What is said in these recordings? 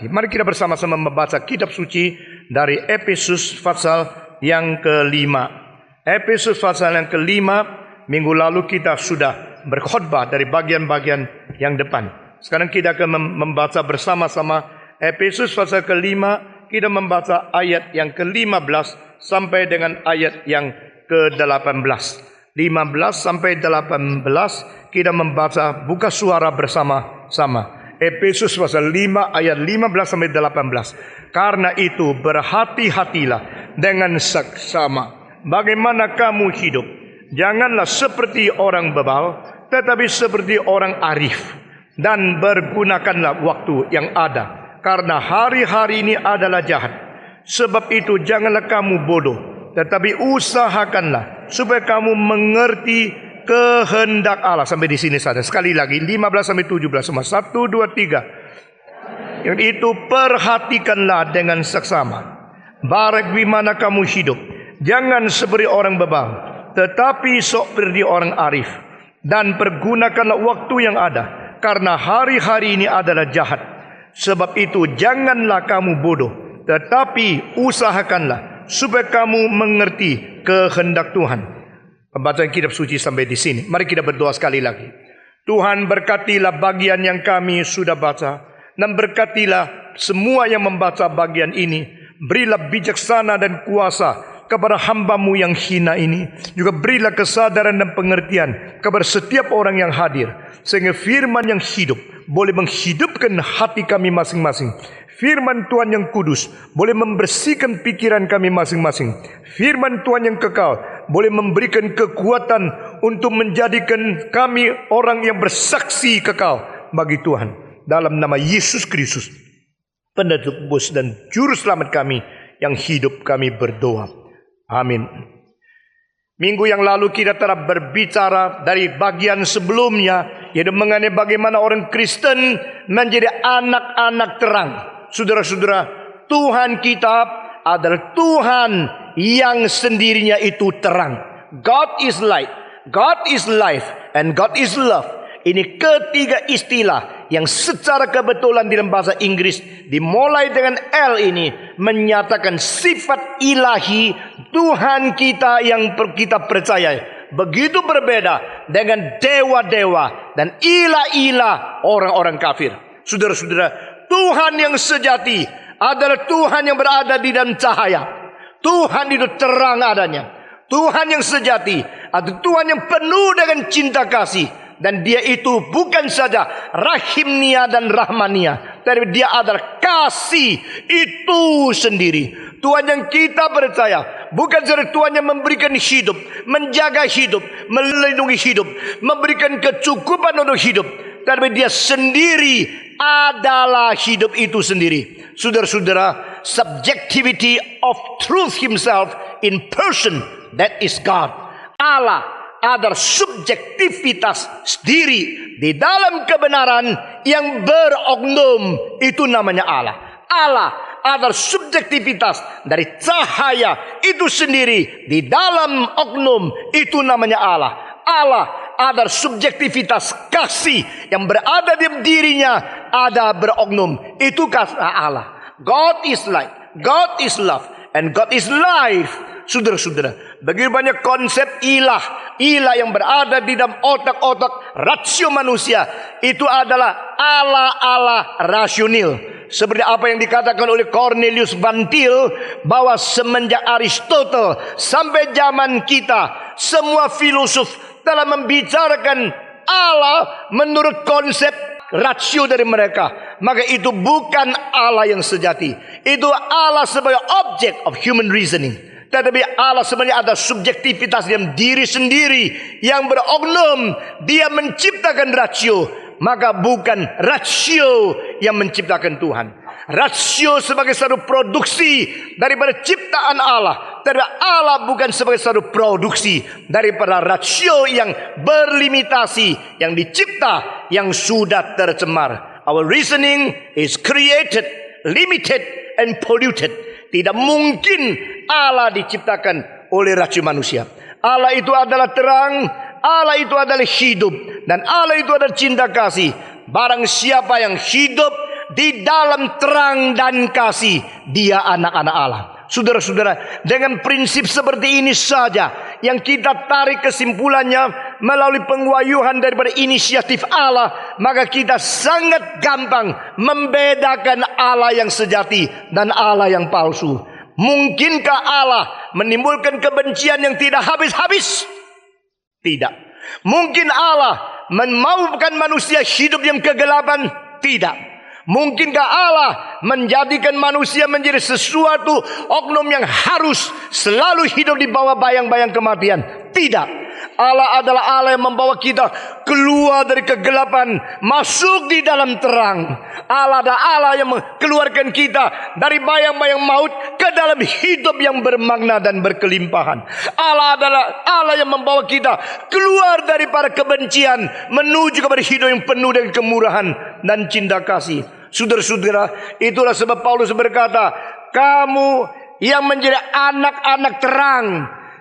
Mari kita bersama-sama membaca kitab suci dari Efesus pasal yang kelima. Efesus pasal yang kelima, minggu lalu kita sudah berkhotbah dari bagian-bagian yang depan. Sekarang kita akan membaca bersama-sama Efesus pasal kelima. Kita membaca ayat yang ke-15 sampai dengan ayat yang ke-18. 15 sampai 18 kita membaca, buka suara bersama-sama. Efesus pasal 5 ayat 15 sampai 18. Karena itu berhati-hatilah dengan saksama bagaimana kamu hidup. Janganlah seperti orang bebal, tetapi seperti orang arif. Dan bergunakanlah waktu yang ada, karena hari-hari ini adalah jahat. Sebab itu janganlah kamu bodoh, tetapi usahakanlah supaya kamu mengerti kehendak Allah. Sampai di sini saja. Sekali lagi 15 sampai 17 semua. 1, 2, 3. Yang itu perhatikanlah dengan seksama bagaimana kamu hidup. Jangan seperti orang bebal, tetapi seperti orang arif. Dan pergunakanlah waktu yang ada, karena hari-hari ini adalah jahat. Sebab itu janganlah kamu bodoh, tetapi usahakanlah supaya kamu mengerti kehendak Tuhan. Pembacaan kitab suci sampai di sini. Mari kita berdoa sekali lagi. Tuhan, berkatilah bagian yang kami sudah baca, dan berkatilah semua yang membaca bagian ini. Berilah bijaksana dan kuasa kepada hamba-Mu yang hina ini. Juga berilah kesadaran dan pengertian kepada setiap orang yang hadir, sehingga firman yang hidup boleh menghidupkan hati kami masing-masing. Firman Tuhan yang kudus boleh membersihkan pikiran kami masing-masing. Firman Tuhan yang kekal boleh memberikan kekuatan untuk menjadikan kami orang yang bersaksi kekal bagi Tuhan. Dalam nama Yesus Kristus, penebus dan juru selamat kami yang hidup, kami berdoa. Amin. Minggu yang lalu kita telah berbicara dari bagian sebelumnya, yaitu mengenai bagaimana orang Kristen menjadi anak-anak terang. Saudara-saudara, Tuhan kita adalah Tuhan yang sendirinya itu terang. God is light, God is life, and God is love. Ini ketiga istilah yang secara kebetulan dalam bahasa Inggris dimulai dengan L ini menyatakan sifat ilahi Tuhan kita yang kita percaya. Begitu berbeda dengan dewa-dewa dan ilah-ilah orang-orang kafir. Saudara-saudara, Tuhan yang sejati adalah Tuhan yang berada di dalam cahaya. Tuhan itu terang adanya. Tuhan yang sejati adalah Tuhan yang penuh dengan cinta kasih. Dan dia itu bukan saja rahimnia dan rahmania, tapi dia adalah kasih itu sendiri. Tuhan yang kita percaya bukan saja Tuhan yang memberikan hidup, menjaga hidup, melindungi hidup, memberikan kecukupan untuk hidup, tapi dia sendiri adalah hidup itu sendiri. Saudara-saudara, subjectivity of truth himself in person, that is God. Allah adalah subjektivitas sendiri di dalam kebenaran yang beroknum, itu namanya Allah. Allah adalah subjektivitas dari cahaya itu sendiri di dalam oknum, itu namanya Allah. Allah adalah subjektivitas kasih yang berada di dirinya, ada beroknum, itu kasih Allah. God is light, God is love, and God is life. Saudara-saudara, begitu banyak konsep ilah yang berada di dalam otak-otak rasio manusia. Itu adalah Allah rasional. Seperti apa yang dikatakan oleh Cornelius Van Til, bahwa semenjak Aristotle sampai zaman kita, semua filosof telah membicarakan Allah menurut konsep rasio dari mereka. Maka itu bukan Allah yang sejati. Itu Allah sebagai object of human reasoning. Tetapi Allah sebenarnya ada subjektivitas dalam diri sendiri yang beroknum. Dia menciptakan rasio, maka bukan rasio yang menciptakan Tuhan. Rasio sebagai satu produksi daripada ciptaan Allah, tetapi Allah bukan sebagai satu produksi daripada rasio yang berlimitasi, yang dicipta, yang sudah tercemar. Our reasoning is created, limited, and polluted. Tidak mungkin Allah diciptakan oleh rasio manusia. Allah itu adalah terang, Allah itu adalah hidup, dan Allah itu adalah cinta kasih. Barang siapa yang hidup di dalam terang dan kasih. Dia anak-anak Allah. Saudara-saudara, dengan prinsip seperti ini saja yang kita tarik kesimpulannya melalui penguayuhan daripada inisiatif Allah, maka kita sangat gampang membedakan Allah yang sejati dan Allah yang palsu. Mungkinkah Allah menimbulkan kebencian yang tidak habis-habis? Tidak. Mungkin Allah memaukan manusia hidup yang kegelapan? Tidak. Mungkinkah Allah menjadikan manusia menjadi sesuatu oknum yang harus selalu hidup di bawah bayang-bayang kematian? Tidak. Allah adalah Allah yang membawa kita keluar dari kegelapan, masuk di dalam terang. Allah adalah Allah yang mengeluarkan kita dari bayang-bayang maut ke dalam hidup yang bermakna dan berkelimpahan. Allah adalah Allah yang membawa kita keluar daripada kebencian menuju kepada hidup yang penuh dengan kemurahan dan cinta kasih. Saudara-saudara, itulah sebab Paulus berkata, kamu yang menjadi anak-anak terang,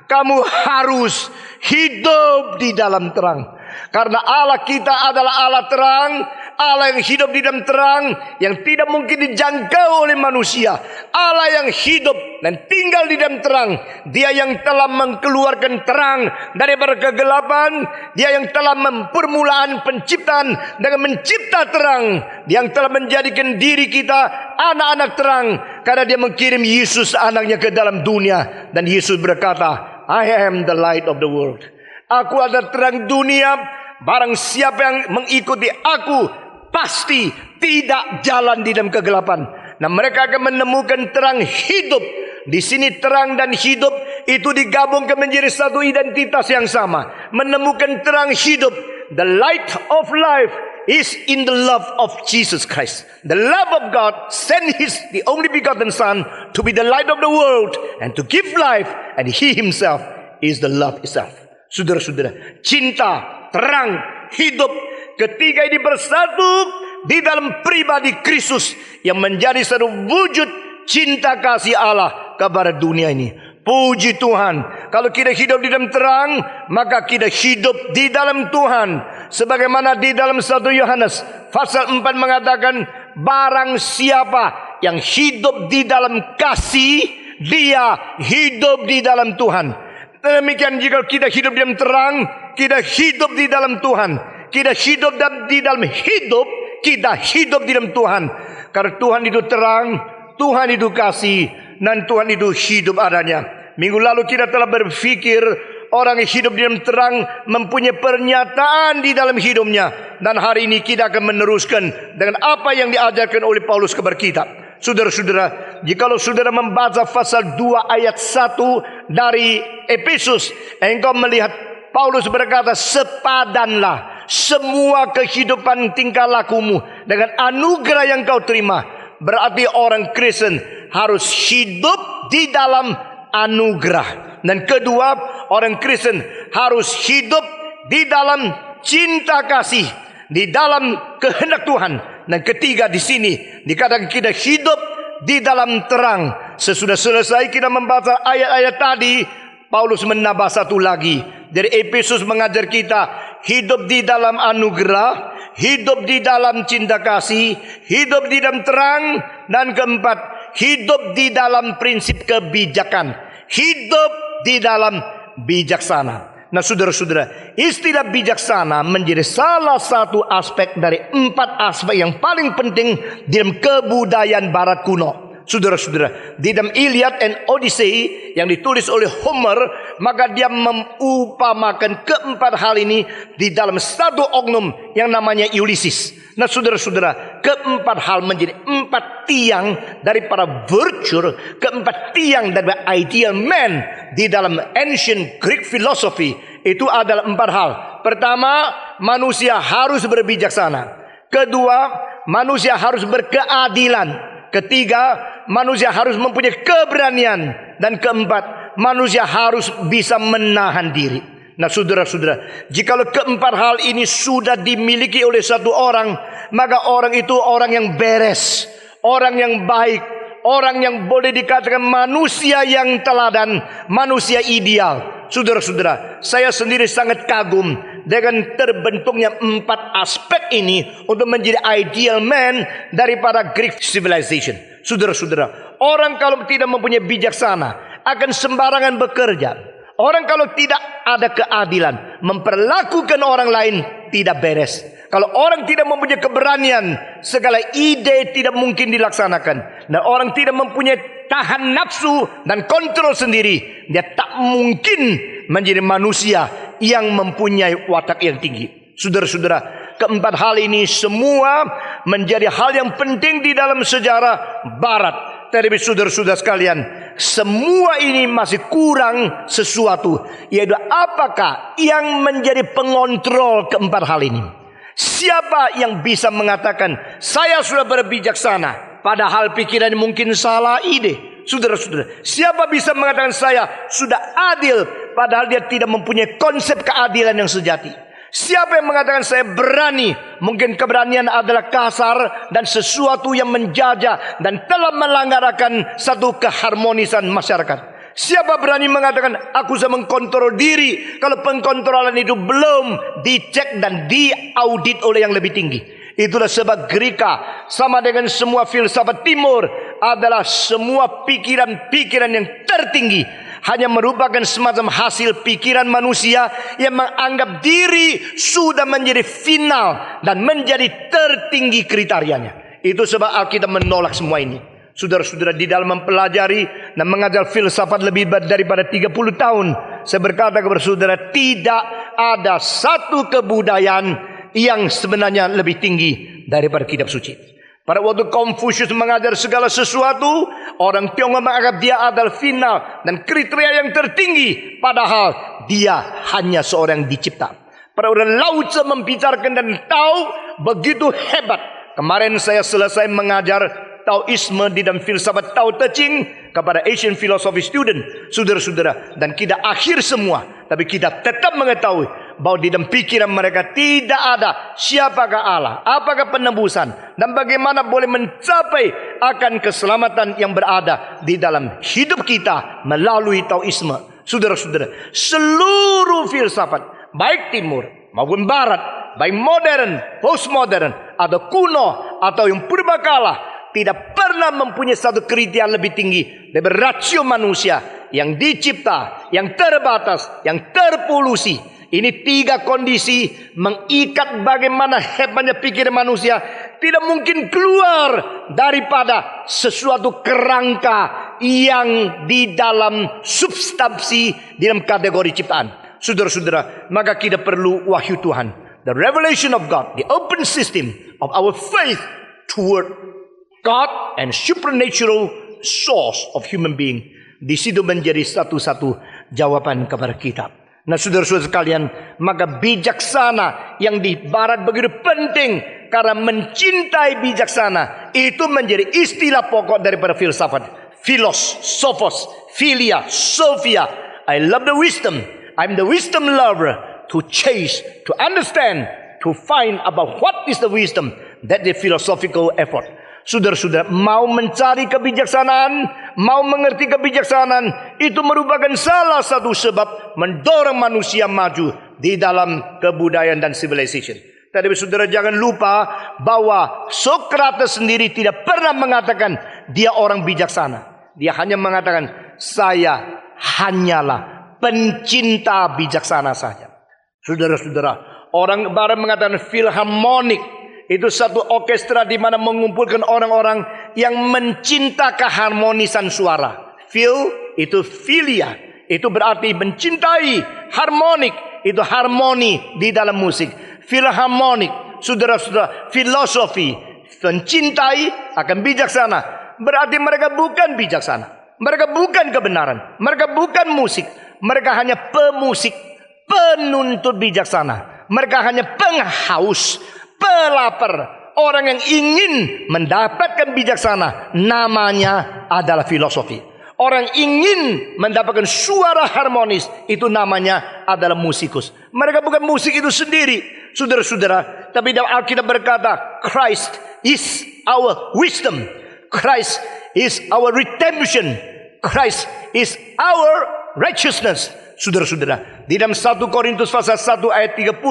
kamu harus hidup di dalam terang. Karena Allah kita adalah Allah terang, Allah yang hidup di dalam terang, yang tidak mungkin dijangkau oleh manusia. Allah yang hidup dan tinggal di dalam terang. Dia yang telah mengeluarkan terang daripada kegelapan. Dia yang telah mempermulaan penciptaan dengan mencipta terang. Dia yang telah menjadikan diri kita anak-anak terang, karena dia mengirim Yesus anaknya ke dalam dunia. Dan Yesus berkata, I am the light of the world. Aku adalah terang dunia. Barang siapa yang mengikuti aku pasti tidak jalan di dalam kegelapan. Nah, mereka akan menemukan terang hidup. Di sini terang dan hidup itu digabungkan menjadi satu identitas yang sama. Menemukan terang hidup. The light of life is in the love of Jesus Christ. The love of God sent the only begotten Son to be the light of the world and to give life, and He Himself is the love itself. Saudara-saudara, cinta, terang, hidup, ketiga ini bersatu di dalam pribadi Kristus yang menjadi satu wujud cinta kasih Allah kepada dunia ini. Puji Tuhan, kalau kita hidup di dalam terang, maka kita hidup di dalam Tuhan. Sebagaimana di dalam 1 Yohanes pasal 4 mengatakan, barang siapa yang hidup di dalam kasih, dia hidup di dalam Tuhan. Demikian jika kita hidup di dalam terang, kita hidup di dalam Tuhan. Kita hidup di dalam hidup, kita hidup di dalam Tuhan. Karena Tuhan itu terang, Tuhan itu kasih, dan Tuhan itu hidup adanya. Minggu lalu kita telah berpikir orang yang hidup di dalam terang mempunyai pernyataan di dalam hidupnya. Dan hari ini kita akan meneruskan dengan apa yang diajarkan oleh Paulus kepada kita. Saudara-saudara, jikalau saudara membaca pasal 2 ayat 1 dari Efesus, engkau melihat Paulus berkata, sepadanlah semua kehidupan tingkah lakumu dengan anugerah yang kau terima. Berarti orang Kristen harus hidup di dalam anugerah. Dan kedua, orang Kristen harus hidup di dalam cinta kasih, di dalam kehendak Tuhan. Dan ketiga, di sini dikatakan kita hidup di dalam terang. Sesudah selesai kita membaca ayat-ayat tadi, Paulus menambah satu lagi. Dari Efesus mengajar kita hidup di dalam anugerah, hidup di dalam cinta kasih, hidup di dalam terang, dan keempat, hidup di dalam prinsip kebijakan, hidup di dalam bijaksana. Nah, saudara-saudara, istilah bijaksana menjadi salah satu aspek dari 4 aspek yang paling penting dalam kebudayaan Barat kuno. Saudara-saudara, di dalam Iliad and Odyssey yang ditulis oleh Homer, maka dia mengumpamakan keempat hal ini di dalam satu oknum yang namanya Ulysses. Nah, saudara-saudara, keempat hal menjadi 4 tiang daripada virtue, keempat tiang daripada ideal man di dalam ancient Greek philosophy. Itu adalah 4 hal. Pertama, manusia harus berbijaksana. Kedua, manusia harus berkeadilan. Ketiga, manusia harus mempunyai keberanian. Dan keempat, manusia harus bisa menahan diri. Nah, saudara-saudara, jikalau keempat hal ini sudah dimiliki oleh satu orang, maka orang itu orang yang beres, orang yang baik, orang yang boleh dikatakan manusia yang teladan, manusia ideal. Saudara-saudara, saya sendiri sangat kagum dengan terbentuknya 4 aspek ini untuk menjadi ideal man daripada Greek civilization. Saudara-saudara, orang kalau tidak mempunyai bijaksana akan sembarangan bekerja. Orang kalau tidak ada keadilan, memperlakukan orang lain tidak beres. Kalau orang tidak mempunyai keberanian, segala ide tidak mungkin dilaksanakan. Dan orang tidak mempunyai tahan nafsu dan kontrol sendiri, dia tak mungkin menjadi manusia yang mempunyai watak yang tinggi. Saudara-saudara, keempat hal ini semua menjadi hal yang penting di dalam sejarah Barat. Tetapi saudara-saudara sekalian, semua ini masih kurang sesuatu, yaitu apakah yang menjadi pengontrol keempat hal ini? Siapa yang bisa mengatakan saya sudah berbijaksana, padahal pikiran mungkin salah ide? Saudara-saudara, siapa bisa mengatakan saya sudah adil, padahal dia tidak mempunyai konsep keadilan yang sejati? Siapa yang mengatakan saya berani? Mungkin keberanian adalah kasar dan sesuatu yang menjajah dan telah melanggarkan satu keharmonisan masyarakat. Siapa berani mengatakan aku bisa mengkontrol diri kalau pengkontrolan itu belum dicek dan diaudit oleh yang lebih tinggi? Itulah sebab Greka sama dengan semua filsafat timur adalah semua pikiran-pikiran yang tertinggi hanya merupakan semacam hasil pikiran manusia yang menganggap diri sudah menjadi final dan menjadi tertinggi kriterianya. Itu sebab Alkitab menolak semua ini. Saudara-saudara, di dalam mempelajari dan mengajar filsafat lebih daripada 30 tahun, saya berkata kepada saudara, tidak ada satu kebudayaan yang sebenarnya lebih tinggi daripada kitab suci. Pada waktu Confucius mengajar segala sesuatu, orang Tionghoa menganggap dia adalah final dan kriteria yang tertinggi, padahal dia hanya seorang dicipta. Pada orang Lao Tzu membicarakan dan tahu begitu hebat. Kemarin saya selesai mengajar Taoisme di dalam filsafat Tao Te Ching kepada Asian Philosophy student, saudara-saudara, dan kita akhir semua, tapi kita tetap mengetahui bahwa di dalam pikiran mereka tidak ada siapakah Allah, apakah penebusan, dan bagaimana boleh mencapai akan keselamatan yang berada di dalam hidup kita melalui Taoisme. Saudara-saudara, seluruh filsafat baik timur maupun barat, baik modern, postmodern, atau kuno atau yang purbakala, tidak pernah mempunyai satu kriteria lebih tinggi dari rasio manusia yang dicipta, yang terbatas, yang terpolusi. Ini 3 kondisi mengikat bagaimana hebatnya pikiran manusia tidak mungkin keluar daripada sesuatu kerangka yang di dalam substansi, di dalam kategori ciptaan. Saudara-saudara, maka kita perlu wahyu Tuhan, the revelation of God, the open system of our faith toward God and supernatural source of human being. Di situ menjadi satu-satu jawaban kepada kita. Nah, saudara-saudara sekalian, maka bijaksana yang di barat begitu penting karena mencintai bijaksana itu menjadi istilah pokok daripada filsafat. Philos, sophos, philia, sophia. I love the wisdom. I'm the wisdom lover. To chase, to understand, to find about what is the wisdom. That the philosophical effort. Saudara-saudara, mau mencari kebijaksanaan, mau mengerti kebijaksanaan, itu merupakan salah satu sebab mendorong manusia maju di dalam kebudayaan dan civilization. Tetapi saudara jangan lupa bahwa Socrates sendiri tidak pernah mengatakan dia orang bijaksana. Dia hanya mengatakan saya hanyalah pencinta bijaksana saja. Saudara-saudara, orang barat mengatakan philharmonic. Itu satu orkestra di mana mengumpulkan orang-orang yang mencinta keharmonisan suara. Phil itu philia, itu berarti mencintai. Harmonik itu harmoni di dalam musik. Philharmonic, saudara-saudara, filosofi, mencintai akan bijaksana. Berarti mereka bukan bijaksana, mereka bukan kebenaran, mereka bukan musik, mereka hanya pemusik, penuntut bijaksana. Mereka hanya penghaus, pelapar, orang yang ingin mendapatkan bijaksana. Namanya adalah filosofi. Orang ingin mendapatkan suara harmonis, itu namanya adalah musikus. Mereka bukan musik itu sendiri, saudara-saudara. Tapi dalam Alkitab berkata, Christ is our wisdom, Christ is our redemption, Christ is our righteousness. Saudara-saudara, di dalam 1 Korintus pasal 1 ayat 30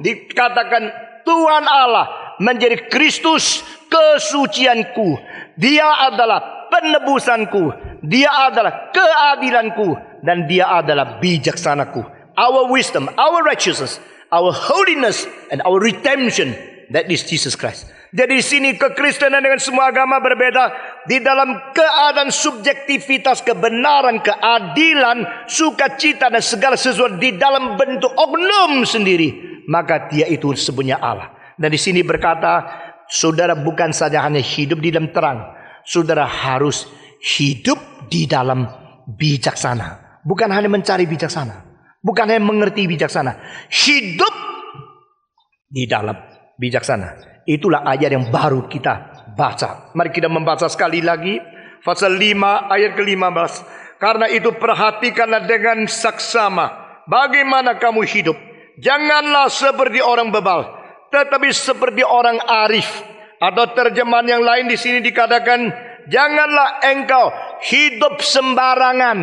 dikatakan Tuhan Allah menjadi Kristus kesucianku. Dia adalah penebusanku. Dia adalah keadilanku. Dan dia adalah bijaksanaku. Our wisdom, our righteousness, our holiness, and our redemption. That is Jesus Christ. Jadi di sini kekristenan dengan semua agama berbeda. Di dalam keadaan subjektivitas, kebenaran, keadilan, sukacita dan segala sesuatu di dalam bentuk oknum sendiri, maka dia itu sebenarnya Allah. Dan di sini berkata, saudara bukan saja hanya hidup di dalam terang, saudara harus hidup di dalam bijaksana. Bukan hanya mencari bijaksana, bukan hanya mengerti bijaksana, hidup di dalam bijaksana. Itulah ayat yang baru kita baca. Mari kita membaca sekali lagi. Pasal 5 ayat ke-15. Karena itu perhatikanlah dengan saksama bagaimana kamu hidup. Janganlah seperti orang bebal, tetapi seperti orang arif. Atau terjemahan yang lain di sini dikatakan, janganlah engkau hidup sembarangan,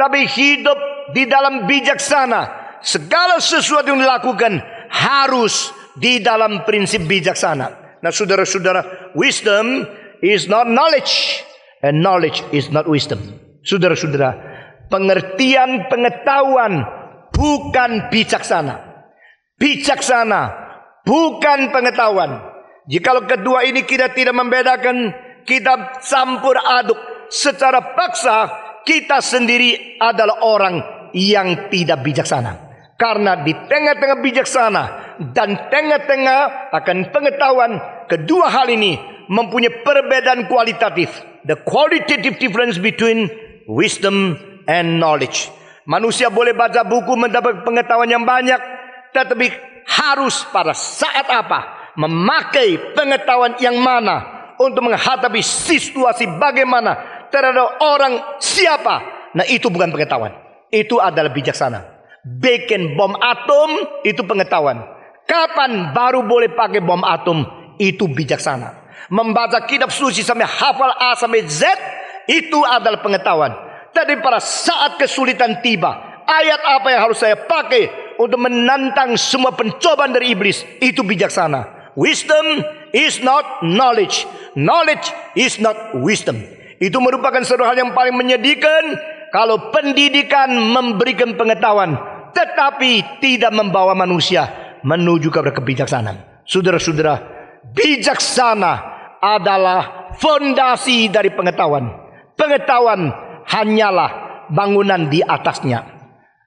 tapi hidup di dalam bijaksana. Segala sesuatu yang dilakukan harus di dalam prinsip bijaksana. Nah, saudara-saudara, wisdom is not knowledge, and knowledge is not wisdom. Saudara-saudara, pengertian pengetahuan bukan bijaksana. Bijaksana bukan pengetahuan. Jikalau kedua ini kita tidak membedakan, kita campur aduk secara paksa, kita sendiri adalah orang yang tidak bijaksana. Karena di tengah-tengah bijaksana dan tengah-tengah akan pengetahuan, kedua hal ini mempunyai perbedaan kualitatif. The qualitative difference between wisdom and knowledge. Manusia boleh baca buku mendapat pengetahuan yang banyak, tetapi harus pada saat apa memakai pengetahuan yang mana untuk menghadapi situasi bagaimana terhadap orang siapa. Nah, itu bukan pengetahuan, itu adalah bijaksana. Bikin bom atom itu pengetahuan. Kapan baru boleh pakai bom atom, itu bijaksana. Membaca kitab suci sampai hafal A sampai Z, itu adalah pengetahuan. Tapi pada saat kesulitan tiba, ayat apa yang harus saya pakai untuk menantang semua pencobaan dari iblis, itu bijaksana. Wisdom is not knowledge. Knowledge is not wisdom. Itu merupakan satu hal yang paling menyedihkan kalau pendidikan memberikan pengetahuan, tetapi tidak membawa manusia menuju kepada kebijaksanaan. Saudara-saudara, bijaksana adalah fondasi dari pengetahuan. Pengetahuan hanyalah bangunan di atasnya.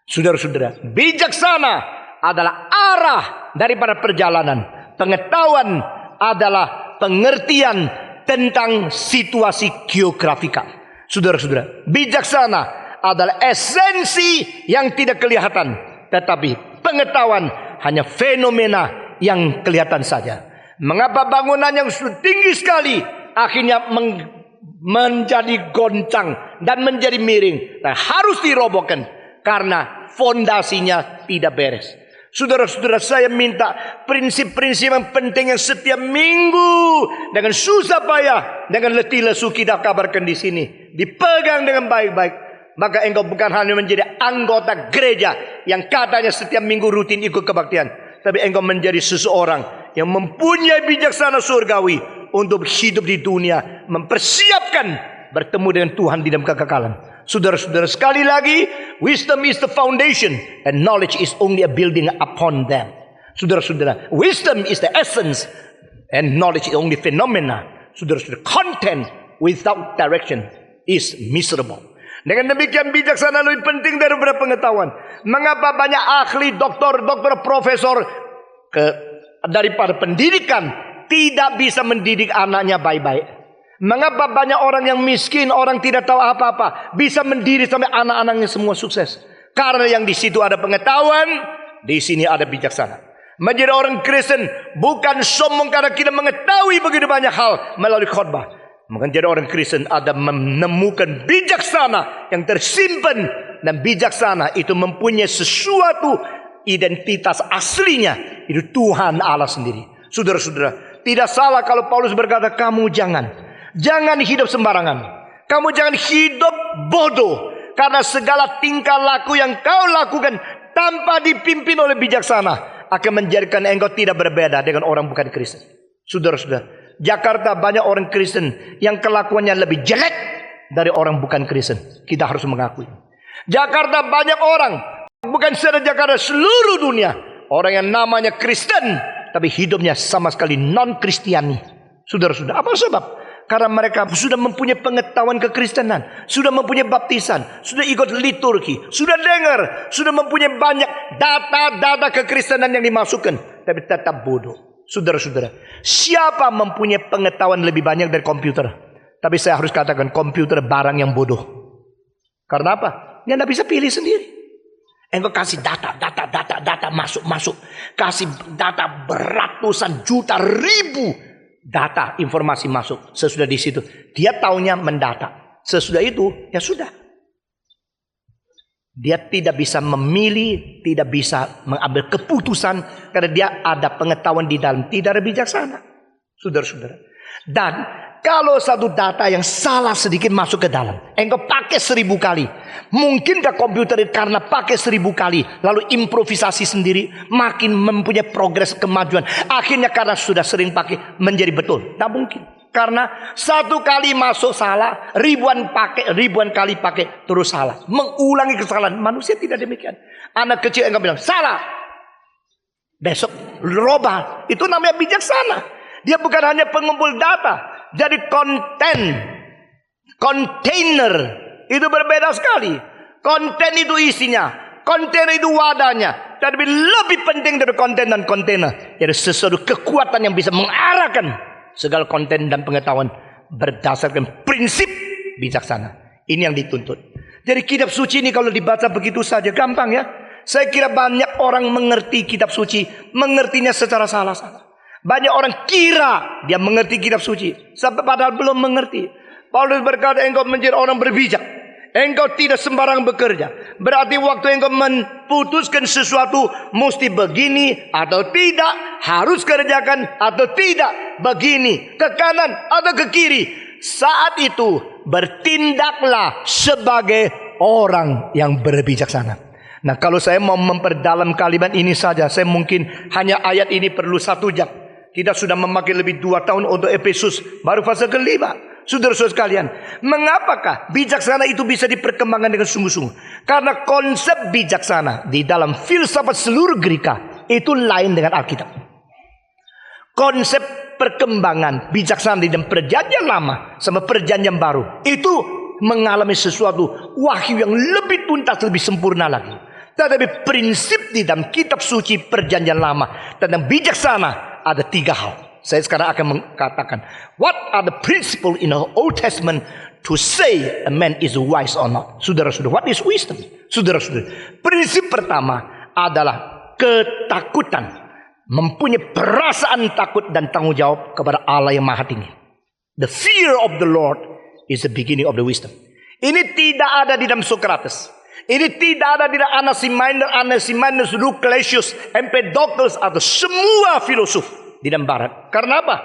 Saudara-saudara, bijaksana adalah arah daripada perjalanan. Pengetahuan adalah pengertian tentang situasi geografika. Saudara-saudara, bijaksana adalah esensi yang tidak kelihatan, tetapi pengetahuan hanya fenomena yang kelihatan saja. Mengapa bangunan yang tinggi sekali akhirnya menjadi goncang dan menjadi miring dan harus dirobohkan karena fondasinya tidak beres. Saudara-saudara, saya minta prinsip-prinsip yang penting yang setiap minggu dengan susah payah, dengan letih lesu kita kabarkan di sini, dipegang dengan baik-baik. Maka engkau bukan hanya menjadi anggota gereja yang katanya setiap minggu rutin ikut kebaktian, tapi engkau menjadi seseorang yang mempunyai bijaksana surgawi untuk hidup di dunia, mempersiapkan bertemu dengan Tuhan di dalam kekekalan. Saudara-saudara, sekali lagi, wisdom is the foundation and knowledge is only a building upon them. Saudara-saudara, wisdom is the essence and knowledge is only phenomena. Saudara-saudara, content without direction is miserable. Dengan demikian bijaksana lebih penting daripada pengetahuan. Mengapa banyak ahli, doktor, profesor daripada pendidikan tidak bisa mendidik anaknya baik-baik? Mengapa banyak orang yang miskin, orang tidak tahu apa-apa, bisa mendidik sampai anak-anaknya semua sukses? Karena yang di situ ada pengetahuan, di sini ada bijaksana. Menjadi orang Kristen bukan sombong karena kita mengetahui begitu banyak hal melalui khotbah. Menjadi orang Kristen ada menemukan bijaksana yang tersimpan, dan bijaksana itu mempunyai sesuatu identitas aslinya, itu Tuhan Allah sendiri. Saudara-saudara, tidak salah kalau Paulus berkata, kamu jangan hidup sembarangan. Kamu jangan hidup bodoh. Karena segala tingkah laku yang kau lakukan tanpa dipimpin oleh bijaksana akan menjadikan engkau tidak berbeda dengan orang bukan Kristen. Saudara-saudara, Jakarta banyak orang Kristen yang kelakuannya lebih jelek dari orang bukan Kristen. Kita harus mengakui. Jakarta banyak orang, bukan saja Jakarta, seluruh dunia, orang yang namanya Kristen tapi hidupnya sama sekali non-Kristiani. Saudara-saudara, apa sebab? Karena mereka sudah mempunyai pengetahuan kekristenan, sudah mempunyai baptisan, sudah ikut liturgi, sudah dengar, sudah mempunyai banyak data-data kekristenan yang dimasukkan, tapi tetap bodoh. Saudara-saudara, siapa mempunyai pengetahuan lebih banyak dari komputer? Tapi saya harus katakan komputer barang yang bodoh. Karena apa? Dia tidak bisa pilih sendiri. Engkau kasih data masuk. Kasih data beratusan juta ribu data informasi masuk. Sesudah di situ dia taunya mendata. Sesudah itu ya sudah. Dia tidak bisa memilih, tidak bisa mengambil keputusan karena dia ada pengetahuan di dalam, tidak ada bijaksana. Saudara-saudara. Dan kalau satu data yang salah sedikit masuk ke dalam, engkau pakai 1000 kali. Mungkinkah komputer itu karena pakai 1000 kali lalu improvisasi sendiri makin mempunyai progres kemajuan, akhirnya karena sudah sering pakai menjadi betul? Tak mungkin. Karena satu kali masuk salah, ribuan kali pakai terus salah, mengulangi kesalahan. Manusia tidak demikian. Anak kecil engkau bilang salah, besok robah. Itu namanya bijaksana. Dia bukan hanya pengumpul data, jadi kontainer itu berbeda sekali. Konten itu isinya, kontainer itu wadahnya. Tapi lebih penting dari konten dan kontainer, jadi sesuatu kekuatan yang bisa mengarahkan segala konten dan pengetahuan berdasarkan prinsip bijaksana. Ini yang dituntut. Jadi kitab suci ini kalau dibaca begitu saja gampang ya. Saya kira banyak orang mengerti kitab suci, mengertinya secara salah-salah. Banyak orang kira dia mengerti kitab suci, padahal belum mengerti. Paulus berkata, engkau menjadi orang berbijak, engkau tidak sembarang bekerja. Berarti waktu engkau memutuskan sesuatu, mesti begini atau tidak, harus kerjakan atau tidak, begini, ke kanan atau ke kiri. Saat itu bertindaklah sebagai orang yang berbijaksana. Nah, kalau saya mau memperdalam kalimat ini saja, saya mungkin hanya ayat ini perlu 1 jam. Kita sudah memakai lebih 2 tahun untuk Efesus, baru fase kelima. Saudara-saudara sekalian, mengapakah bijaksana itu bisa diperkembangkan dengan sungguh-sungguh? Karena konsep bijaksana di dalam filsafat seluruh Greka itu lain dengan Alkitab. Konsep perkembangan bijaksana di dalam perjanjian lama sama perjanjian baru itu mengalami sesuatu wahyu yang lebih tuntas, lebih sempurna lagi. Tetapi prinsip di dalam kitab suci perjanjian lama tentang bijaksana ada 3 hal. Saya sekarang akan mengatakan, what are the principle in the Old Testament to say a man is wise or not? Saudara-saudara, what is wisdom? Saudara-saudara, prinsip pertama adalah ketakutan. Mempunyai perasaan takut dan tanggung jawab kepada Allah yang Maha Tinggi. The fear of the Lord is the beginning of the wisdom. Ini tidak ada di dalam Socrates. Ini tidak ada di dalam Anaximander, Lucretius, Empedocles atau semua filosof di dalam Barat. Karena apa?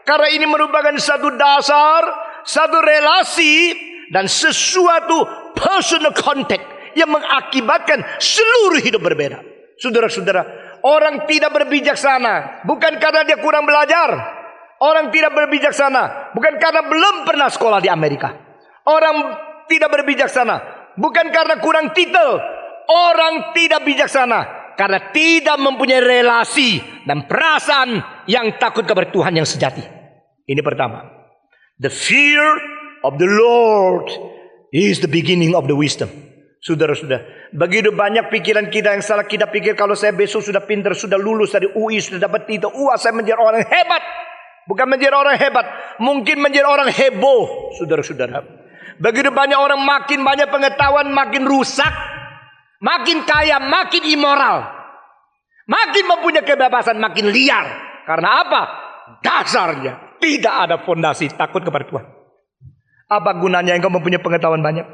Karena ini merupakan satu dasar, satu relasi dan sesuatu personal contact yang mengakibatkan seluruh hidup berbeda. Saudara-saudara, orang tidak berbijaksana bukan karena dia kurang belajar. Orang tidak berbijaksana bukan karena belum pernah sekolah di Amerika. Orang tidak berbijaksana bukan karena kurang titel. Orang tidak bijaksana karena tidak mempunyai relasi dan perasaan yang takut kepada Tuhan yang sejati. Ini pertama. The fear of the Lord is the beginning of the wisdom. Saudara-saudara, begitu banyak pikiran kita yang salah. Kita pikir kalau saya besok sudah pintar, sudah lulus dari UI, sudah dapat titel, saya menjadi orang hebat. Bukan menjadi orang hebat, mungkin menjadi orang heboh. Saudara-saudara, begitu banyak orang makin banyak pengetahuan, makin rusak, makin kaya, makin immoral, makin mempunyai kebebasan, makin liar. Karena apa? Dasarnya tidak ada fondasi takut kepada Tuhan. Apa gunanya engkau mempunyai pengetahuan banyak?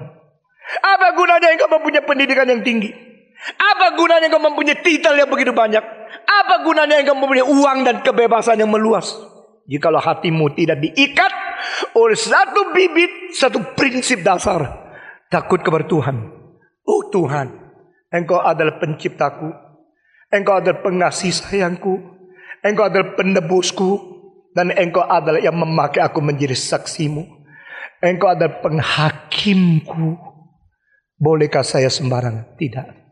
Apa gunanya engkau mempunyai pendidikan yang tinggi? Apa gunanya engkau mempunyai titel yang begitu banyak? Apa gunanya engkau mempunyai uang dan kebebasan yang meluas? Jikalau hatimu tidak diikat oleh satu bibit, satu prinsip dasar, takut kepada Tuhan. Tuhan, Engkau adalah penciptaku, Engkau adalah pengasih sayangku, Engkau adalah penebusku, dan Engkau adalah yang memakai aku menjadi saksimu. Engkau adalah penghakimku. Bolehkah saya sembarangan? Tidak.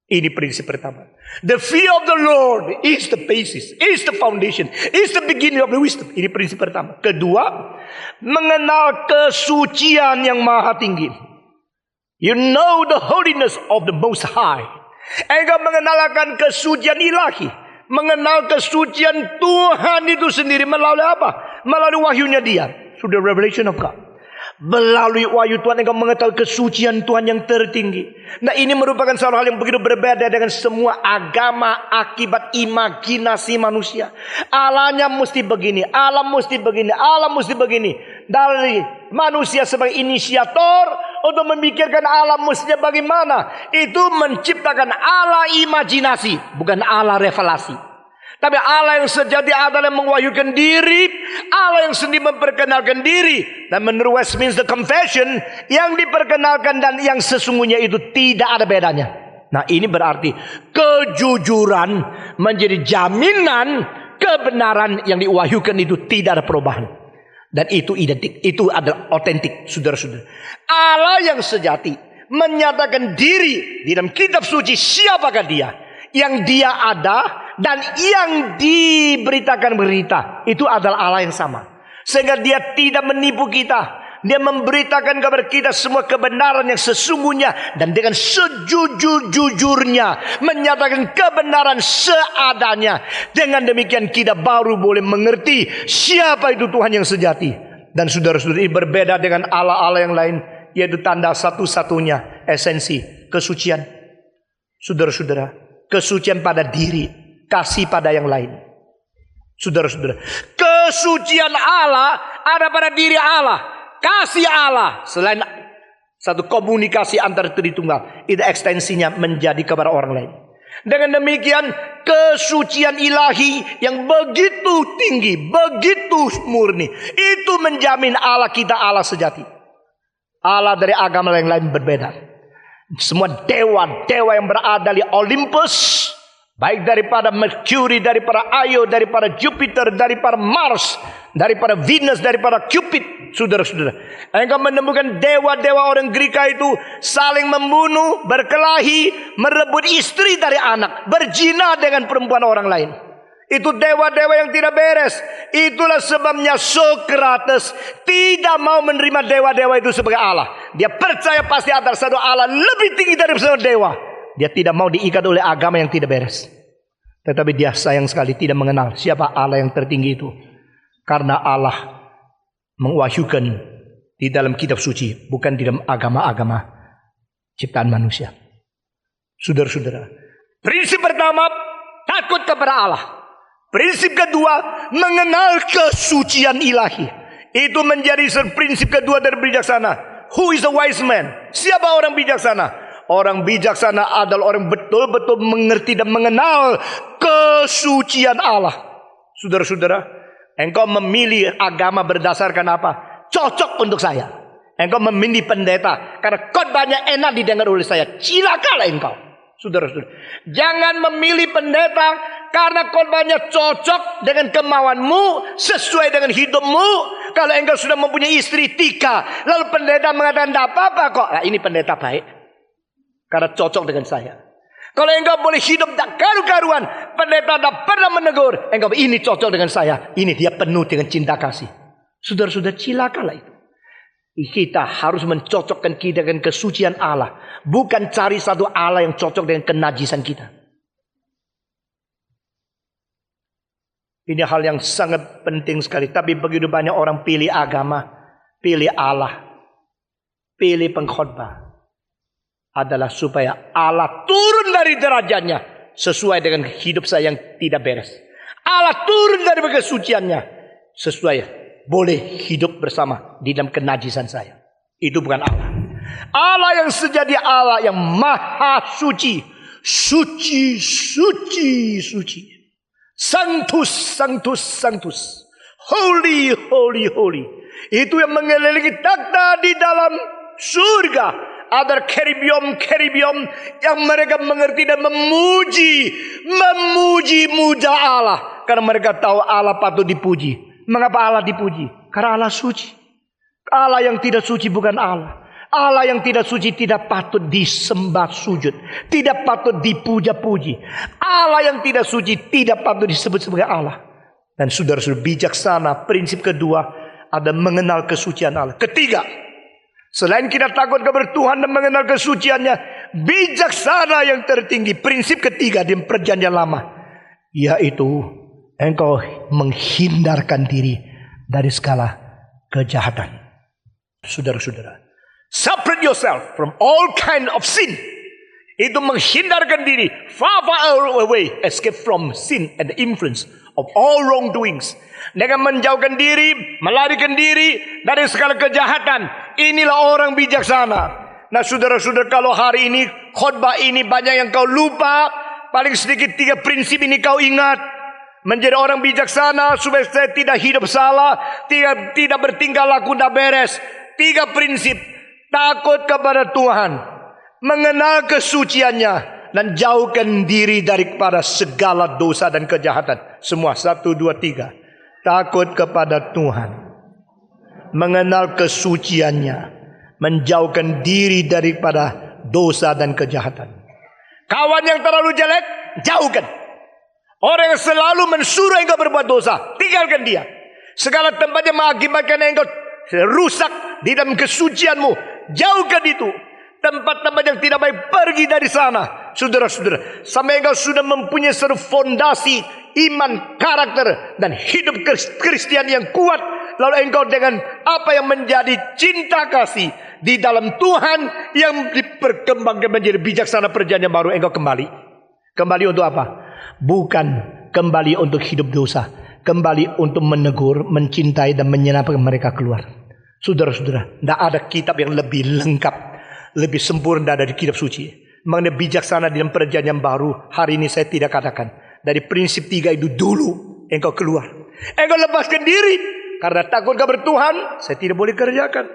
Ini prinsip pertama. The fear of the Lord is the basis, is the foundation, is the beginning of the wisdom. Ini prinsip pertama. Kedua, mengenal kesucian yang maha tinggi. You know the holiness of the Most High. Engkau mengenalkan kesucian ilahi, mengenal kesucian Tuhan itu sendiri melalui apa? Melalui wahyunya Dia. Through the revelation of God. Melalui wahyu Tuhan engkau mengetahui kesucian Tuhan yang tertinggi. Nah, ini merupakan suatu hal yang begitu berbeda dengan semua agama akibat imajinasi manusia. Allahnya mesti begini, Allah mesti begini, Allah mesti begini. Dari manusia sebagai inisiator untuk memikirkan Allah mestinya bagaimana, itu menciptakan Allah imajinasi, bukan Allah revelasi. Tapi Allah yang sejati adalah mewahyukan diri, Allah yang sendiri memperkenalkan diri. Dan menurut Westminster Confession, yang diperkenalkan dan yang sesungguhnya itu tidak ada bedanya. Nah, ini berarti kejujuran menjadi jaminan kebenaran yang diwahyukan itu tidak ada perubahan. Dan itu identik, itu adalah otentik, saudara-saudara. Allah yang sejati menyatakan diri di dalam kitab suci, siapakah Dia? Yang Dia ada dan yang diberitakan berita itu adalah Allah yang sama. Sehingga Dia tidak menipu kita. Dia memberitakan kepada kita semua kebenaran yang sesungguhnya, dan dengan sejujur-jujurnya menyatakan kebenaran seadanya. Dengan demikian kita baru boleh mengerti siapa itu Tuhan yang sejati. Dan saudara-saudara, ini berbeda dengan Allah-Allah yang lain, yaitu tanda satu-satunya esensi kesucian. Saudara-saudara, kesucian pada diri, kasih pada yang lain. Saudara-saudara, kesucian Allah ada pada diri Allah, kasih Allah. Selain satu komunikasi antara Tritunggal, itu ekstensinya menjadi kepada orang lain. Dengan demikian, kesucian ilahi yang begitu tinggi, begitu murni, itu menjamin Allah kita Allah sejati. Allah dari agama yang lain berbeda. Semua dewa-dewa yang berada di Olympus, baik daripada Mercury, daripada Io, daripada Jupiter, daripada Mars, daripada Venus, daripada Cupid. Saudara-saudara, engkau menemukan dewa-dewa orang Greka itu saling membunuh, berkelahi, merebut istri dari anak, berzina dengan perempuan orang lain. Itu dewa-dewa yang tidak beres. Itulah sebabnya Socrates tidak mau menerima dewa-dewa itu sebagai Allah. Dia percaya pasti ada satu Allah lebih tinggi dari semua dewa. Dia tidak mau diikat oleh agama yang tidak beres. Tetapi dia sayang sekali tidak mengenal siapa Allah yang tertinggi itu. Karena Allah mewahyukan di dalam kitab suci, bukan di dalam agama-agama ciptaan manusia. Saudara-saudara, prinsip pertama, takut kepada Allah. Prinsip kedua, mengenal kesucian ilahi. Itu menjadi prinsip kedua dari bijaksana. Who is a wise man? Siapa orang bijaksana? Orang bijaksana adalah orang betul-betul mengerti dan mengenal kesucian Allah. Saudara-saudara, engkau memilih agama berdasarkan apa? Cocok untuk saya. Engkau memilih pendeta karena khotbahnya enak didengar oleh saya. Cilakalah engkau. Saudara-saudara, jangan memilih pendeta karena khotbahnya cocok dengan kemauanmu, sesuai dengan hidupmu. Kalau engkau sudah mempunyai istri 3, lalu pendeta mengatakan tidak apa-apa kok. Nah, ini pendeta baik karena cocok dengan saya. Kalau engkau boleh hidup tak karu-karuan, pendeta tak pernah menegur, engkau ini cocok dengan saya, ini dia penuh dengan cinta kasih. Saudara-saudara, cilakalah itu. Kita harus mencocokkan kita dengan kesucian Allah, bukan cari satu Allah yang cocok dengan kenajisan kita. Ini hal yang sangat penting sekali. Tapi begitu banyak orang pilih agama, pilih Allah, pilih pengkhotbah, adalah supaya Allah turun dari derajatnya sesuai dengan hidup saya yang tidak beres. Allah turun dari kesuciannya sesuai boleh hidup bersama di dalam kenajisan saya. Itu bukan Allah. Allah yang sejati, Allah yang maha suci. Suci, suci, suci. Sanctus, sanctus, sanctus. Holy, holy, holy. Itu yang mengelilingi takhta di dalam surga. ada keribiom yang mereka mengerti dan memuji muja Allah. Karena mereka tahu Allah patut dipuji. Mengapa Allah dipuji? Karena Allah suci. Allah yang tidak suci bukan Allah. Allah yang tidak suci tidak patut disembah sujud. Tidak patut dipuja-puji. Allah yang tidak suci tidak patut disebut sebagai Allah. Dan saudara-saudara, bijaksana, prinsip kedua ada mengenal kesucian Allah. Ketiga, selain kita takut kepada Tuhan dan mengenal kesuciannya, bijaksana yang tertinggi, prinsip ketiga di perjanjian lama, yaitu engkau menghindarkan diri dari segala kejahatan. Saudara-saudara, separate yourself from all kind of sin. Itu menghindarkan diri, far away, escape from sin and the influence of all wrongdoings. Dengan menjauhkan diri, melarikan diri dari segala kejahatan. Inilah orang bijaksana. Nah saudara-saudara, kalau hari ini khotbah ini banyak yang kau lupa, paling sedikit 3 prinsip ini kau ingat. Menjadi orang bijaksana supaya saya tidak hidup salah, tidak bertingkah laku tidak beres. 3 prinsip: takut kepada Tuhan, mengenal kesuciannya, dan jauhkan diri daripada segala dosa dan kejahatan. Semua 1, 2, 3. Takut kepada Tuhan, mengenal kesuciannya, menjauhkan diri daripada dosa dan kejahatan. Kawan yang terlalu jelek, jauhkan. Orang yang selalu mensuruh engkau berbuat dosa, tinggalkan dia. Segala tempat yang mengakibatkan engkau rusak di dalam kesucianmu, jauhkan itu. Tempat-tempat yang tidak baik, pergi dari sana. Saudara-saudara, sampai engkau sudah mempunyai satu fondasi iman, karakter, dan hidup Kristian yang kuat, lalu engkau dengan apa yang menjadi cinta kasih di dalam Tuhan yang diperkembangkan menjadi bijaksana perjanjian baru, engkau kembali untuk apa? Bukan kembali untuk hidup dosa, kembali untuk menegur, mencintai, dan menyenangkan mereka keluar. Saudara-saudara, tidak ada kitab yang lebih lengkap, lebih sempurna dari kitab suci. Mengenai bijaksana dalam perjanjian baru, hari ini saya tidak katakan. Dari prinsip 3 itu dulu engkau keluar. Engkau lepaskan diri. Karena takut kepada Tuhan, saya tidak boleh kerjakan.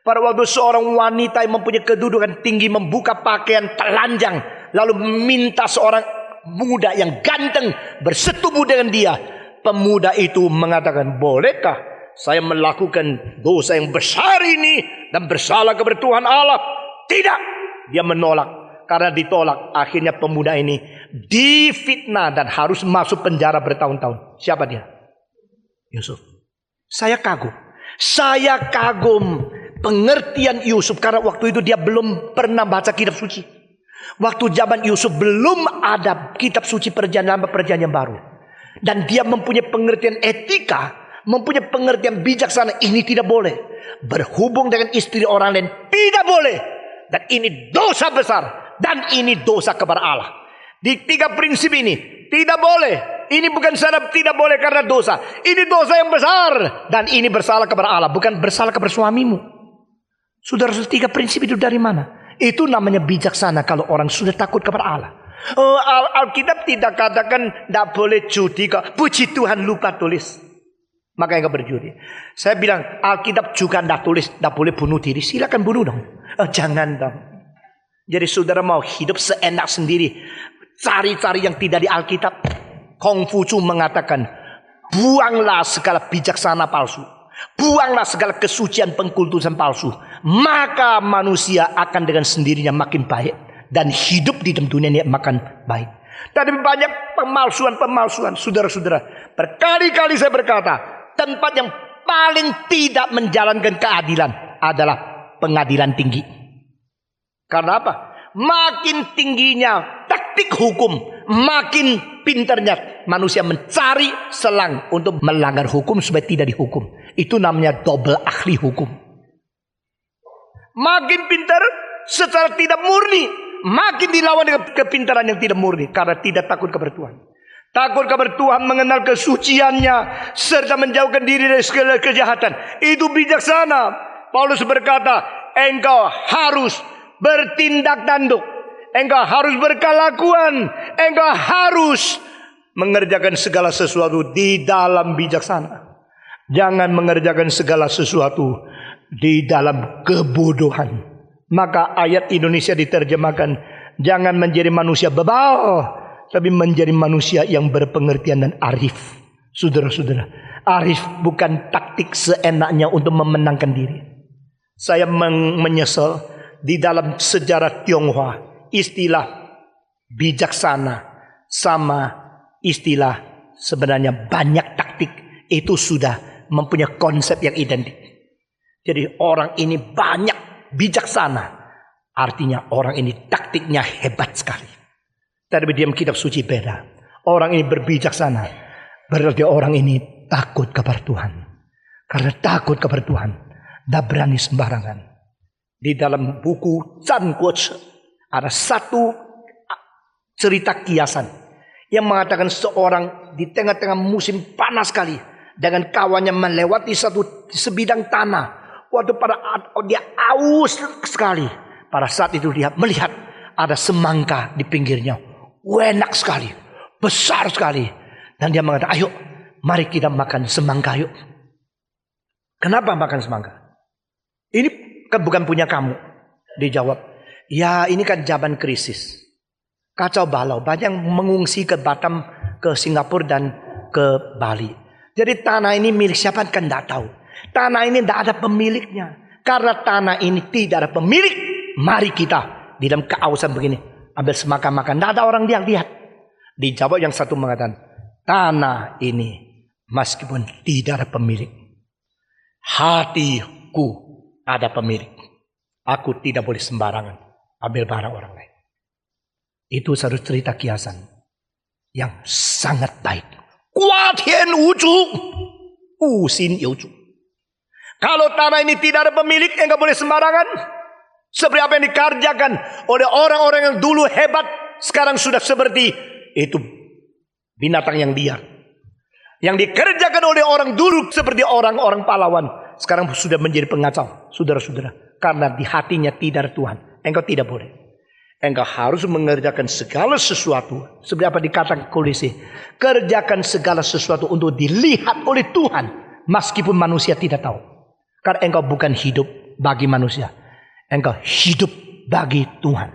Pada waktu seorang wanita yang mempunyai kedudukan tinggi membuka pakaian telanjang, lalu minta seorang muda yang ganteng bersetubuh dengan dia, pemuda itu mengatakan, bolehkah saya melakukan dosa yang besar ini dan bersalah kepada Tuhan Allah? Tidak. Dia menolak. Karena ditolak, akhirnya pemuda ini difitnah dan harus masuk penjara bertahun-tahun. Siapa dia? Yusuf. Saya kagum pengertian Yusuf, karena waktu itu dia belum pernah baca kitab suci. Waktu zaman Yusuf belum ada kitab suci perjanjian baru. Dan dia mempunyai pengertian etika, mempunyai pengertian bijaksana. Ini tidak boleh. Berhubung dengan istri orang lain tidak boleh. Dan ini dosa besar. Dan ini dosa kepada Allah. Di 3 prinsip ini tidak boleh. Ini bukan salah, tidak boleh karena dosa. Ini dosa yang besar. Dan ini bersalah kepada Allah, bukan bersalah kepada suamimu. Saudara-saudara, 3 prinsip itu dari mana? Itu namanya bijaksana kalau orang sudah takut kepada Allah. Alkitab tidak katakan tidak boleh judi kok. Puji Tuhan, lupa tulis. Maka engkau berjudi. Saya bilang Alkitab juga tidak tulis tidak boleh bunuh diri. Silakan bunuh dong. Jangan dong. Jadi saudara mau hidup seenak sendiri, cari-cari yang tidak di Alkitab. Kongfucu mengatakan, buanglah segala bijaksana palsu, buanglah segala kesucian pengkultusan palsu, maka manusia akan dengan sendirinya makin baik dan hidup di dalam dunia ini makin baik. Tapi banyak pemalsuan, saudara-saudara. Berkali-kali saya berkata, tempat yang paling tidak menjalankan keadilan adalah pengadilan tinggi. Karena apa? Makin tingginya taktik hukum, makin pintarnya manusia mencari selang untuk melanggar hukum supaya tidak dihukum. Itu namanya double ahli hukum. Makin pintar secara tidak murni, makin dilawan dengan kepintaran yang tidak murni. Karena tidak takut kepada Tuhan. Takut kepada Tuhan, mengenal kesuciannya, serta menjauhkan diri dari segala kejahatan. Itu bijaksana. Paulus berkata, engkau harus bertindak tanduk, engkau harus berkelakuan, engkau harus mengerjakan segala sesuatu di dalam bijaksana. Jangan mengerjakan segala sesuatu di dalam kebodohan. Maka ayat Indonesia diterjemahkan, jangan menjadi manusia bebal, tapi menjadi manusia yang berpengertian dan arif. Saudara-saudara, arif bukan taktik seenaknya untuk memenangkan diri. Saya menyesal di dalam sejarah Tionghoa, istilah bijaksana sama istilah sebenarnya banyak taktik itu sudah mempunyai konsep yang identik. Jadi orang ini banyak bijaksana, artinya orang ini taktiknya hebat sekali. Tapi diam kitab suci beda. Orang ini berbijaksana, berarti orang ini takut kepada Tuhan. Karena takut kepada Tuhan, tidak berani sembarangan. Di dalam buku Chan Quoch ada satu cerita kiasan yang mengatakan seorang di tengah-tengah musim panas sekali dengan kawannya melewati satu sebidang tanah. Waktu dia aus sekali. Pada saat itu dia melihat ada semangka di pinggirnya. Enak sekali. Besar sekali. Dan dia mengatakan, ayo mari kita makan semangka yuk. Kenapa makan semangka? Ini kan bukan punya kamu. Dijawab, ya ini kan zaman krisis. Kacau balau. Banyak mengungsi ke Batam, ke Singapura dan ke Bali. Jadi tanah ini milik siapa kan tidak tahu. Tanah ini tidak ada pemiliknya. Karena tanah ini tidak ada pemilik, mari kita di dalam keausan begini ambil semangka makan. Tidak ada orang yang lihat. Dijawab yang satu mengatakan, tanah ini meskipun tidak ada pemilik, hatiku ada pemilik. Aku tidak boleh sembarangan ambil barang orang lain. Itu satu cerita kiasan yang sangat baik. Kuatian wujud, usin yuju. Kalau tanah ini tidak ada pemilik, enggak boleh sembarangan. Seperti apa yang dikerjakan oleh orang-orang yang dulu hebat, sekarang sudah seperti itu binatang yang liar. Yang dikerjakan oleh orang dulu seperti orang-orang pahlawan, sekarang sudah menjadi pengacau, saudara-saudara. Karena di hatinya tidak ada Tuhan. Engkau tidak boleh. Engkau harus mengerjakan segala sesuatu. Seperti apa dikatakan Kolose, kerjakan segala sesuatu untuk dilihat oleh Tuhan, meskipun manusia tidak tahu. Karena engkau bukan hidup bagi manusia. Engkau hidup bagi Tuhan.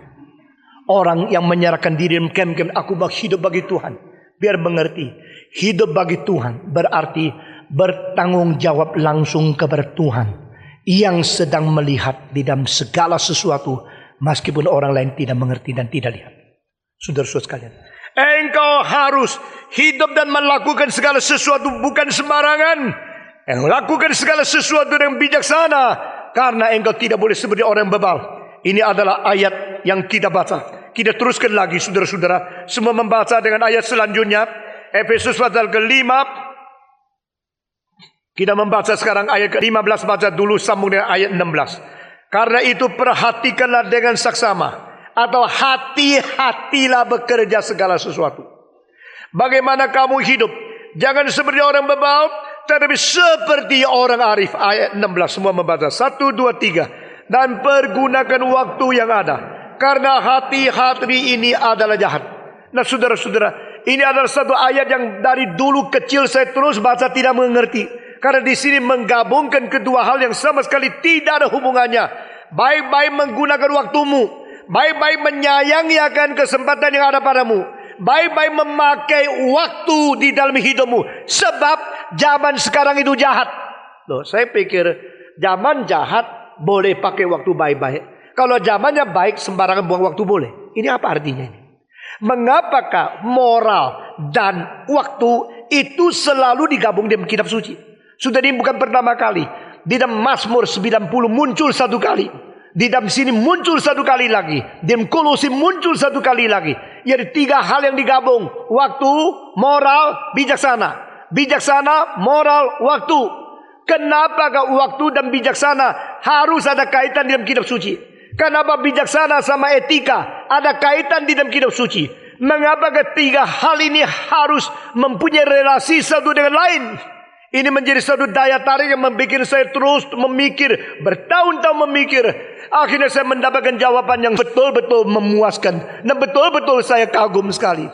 Orang yang menyerahkan diri dalam kem-kem, aku mau hidup bagi Tuhan. Biar mengerti, hidup bagi Tuhan berarti bertanggung jawab langsung kepada Tuhan. Yang sedang melihat di dalam segala sesuatu, meskipun orang lain tidak mengerti dan tidak lihat. Saudara-saudara sekalian, engkau harus hidup dan melakukan segala sesuatu bukan sembarangan. Engkau lakukan segala sesuatu dengan bijaksana, karena engkau tidak boleh seperti orang bebal. Ini adalah ayat yang kita baca. Kita teruskan lagi saudara-saudara. Semua membaca dengan ayat selanjutnya. Efesus pasal ke-5. Kita membaca sekarang ayat ke-15. Baca dulu sambung dengan ayat 16. Karena itu perhatikanlah dengan saksama, atau hati-hatilah bekerja segala sesuatu. Bagaimana kamu hidup? Jangan seperti orang bebal, tetapi seperti orang arif. Ayat 16 semua membaca. 1, 2, 3. Dan pergunakan waktu yang ada, karena hati-hati ini adalah jahat. Nah saudara-saudara, ini adalah satu ayat yang dari dulu kecil saya terus baca tidak mengerti. Karena di sini menggabungkan kedua hal yang sama sekali tidak ada hubungannya. Baik-baik menggunakan waktumu, baik-baik menyayangi akan kesempatan yang ada padamu, baik-baik memakai waktu di dalam hidupmu. Sebab zaman sekarang itu jahat. Loh, saya pikir zaman jahat boleh pakai waktu baik-baik. Kalau zamannya baik sembarangan buang waktu boleh. Ini apa artinya ini? Mengapakah moral dan waktu itu selalu digabung dalam kitab suci? Sudah ini bukan pertama kali. Di dalam Mazmur 90 muncul satu kali. Di dalam sini muncul satu kali lagi. Di dalam Kolose muncul satu kali lagi. Jadi 3 hal yang digabung. Waktu, moral, bijaksana. Bijaksana, moral, waktu. Kenapa waktu dan bijaksana harus ada kaitan di dalam kitab suci? Kenapa bijaksana sama etika ada kaitan di dalam kitab suci? Mengapa ketiga hal ini harus mempunyai relasi satu dengan lain? Ini menjadi satu daya tarik yang membuat saya terus memikir, bertahun-tahun memikir. Akhirnya saya mendapatkan jawaban yang betul-betul memuaskan. Dan betul-betul saya kagum sekali.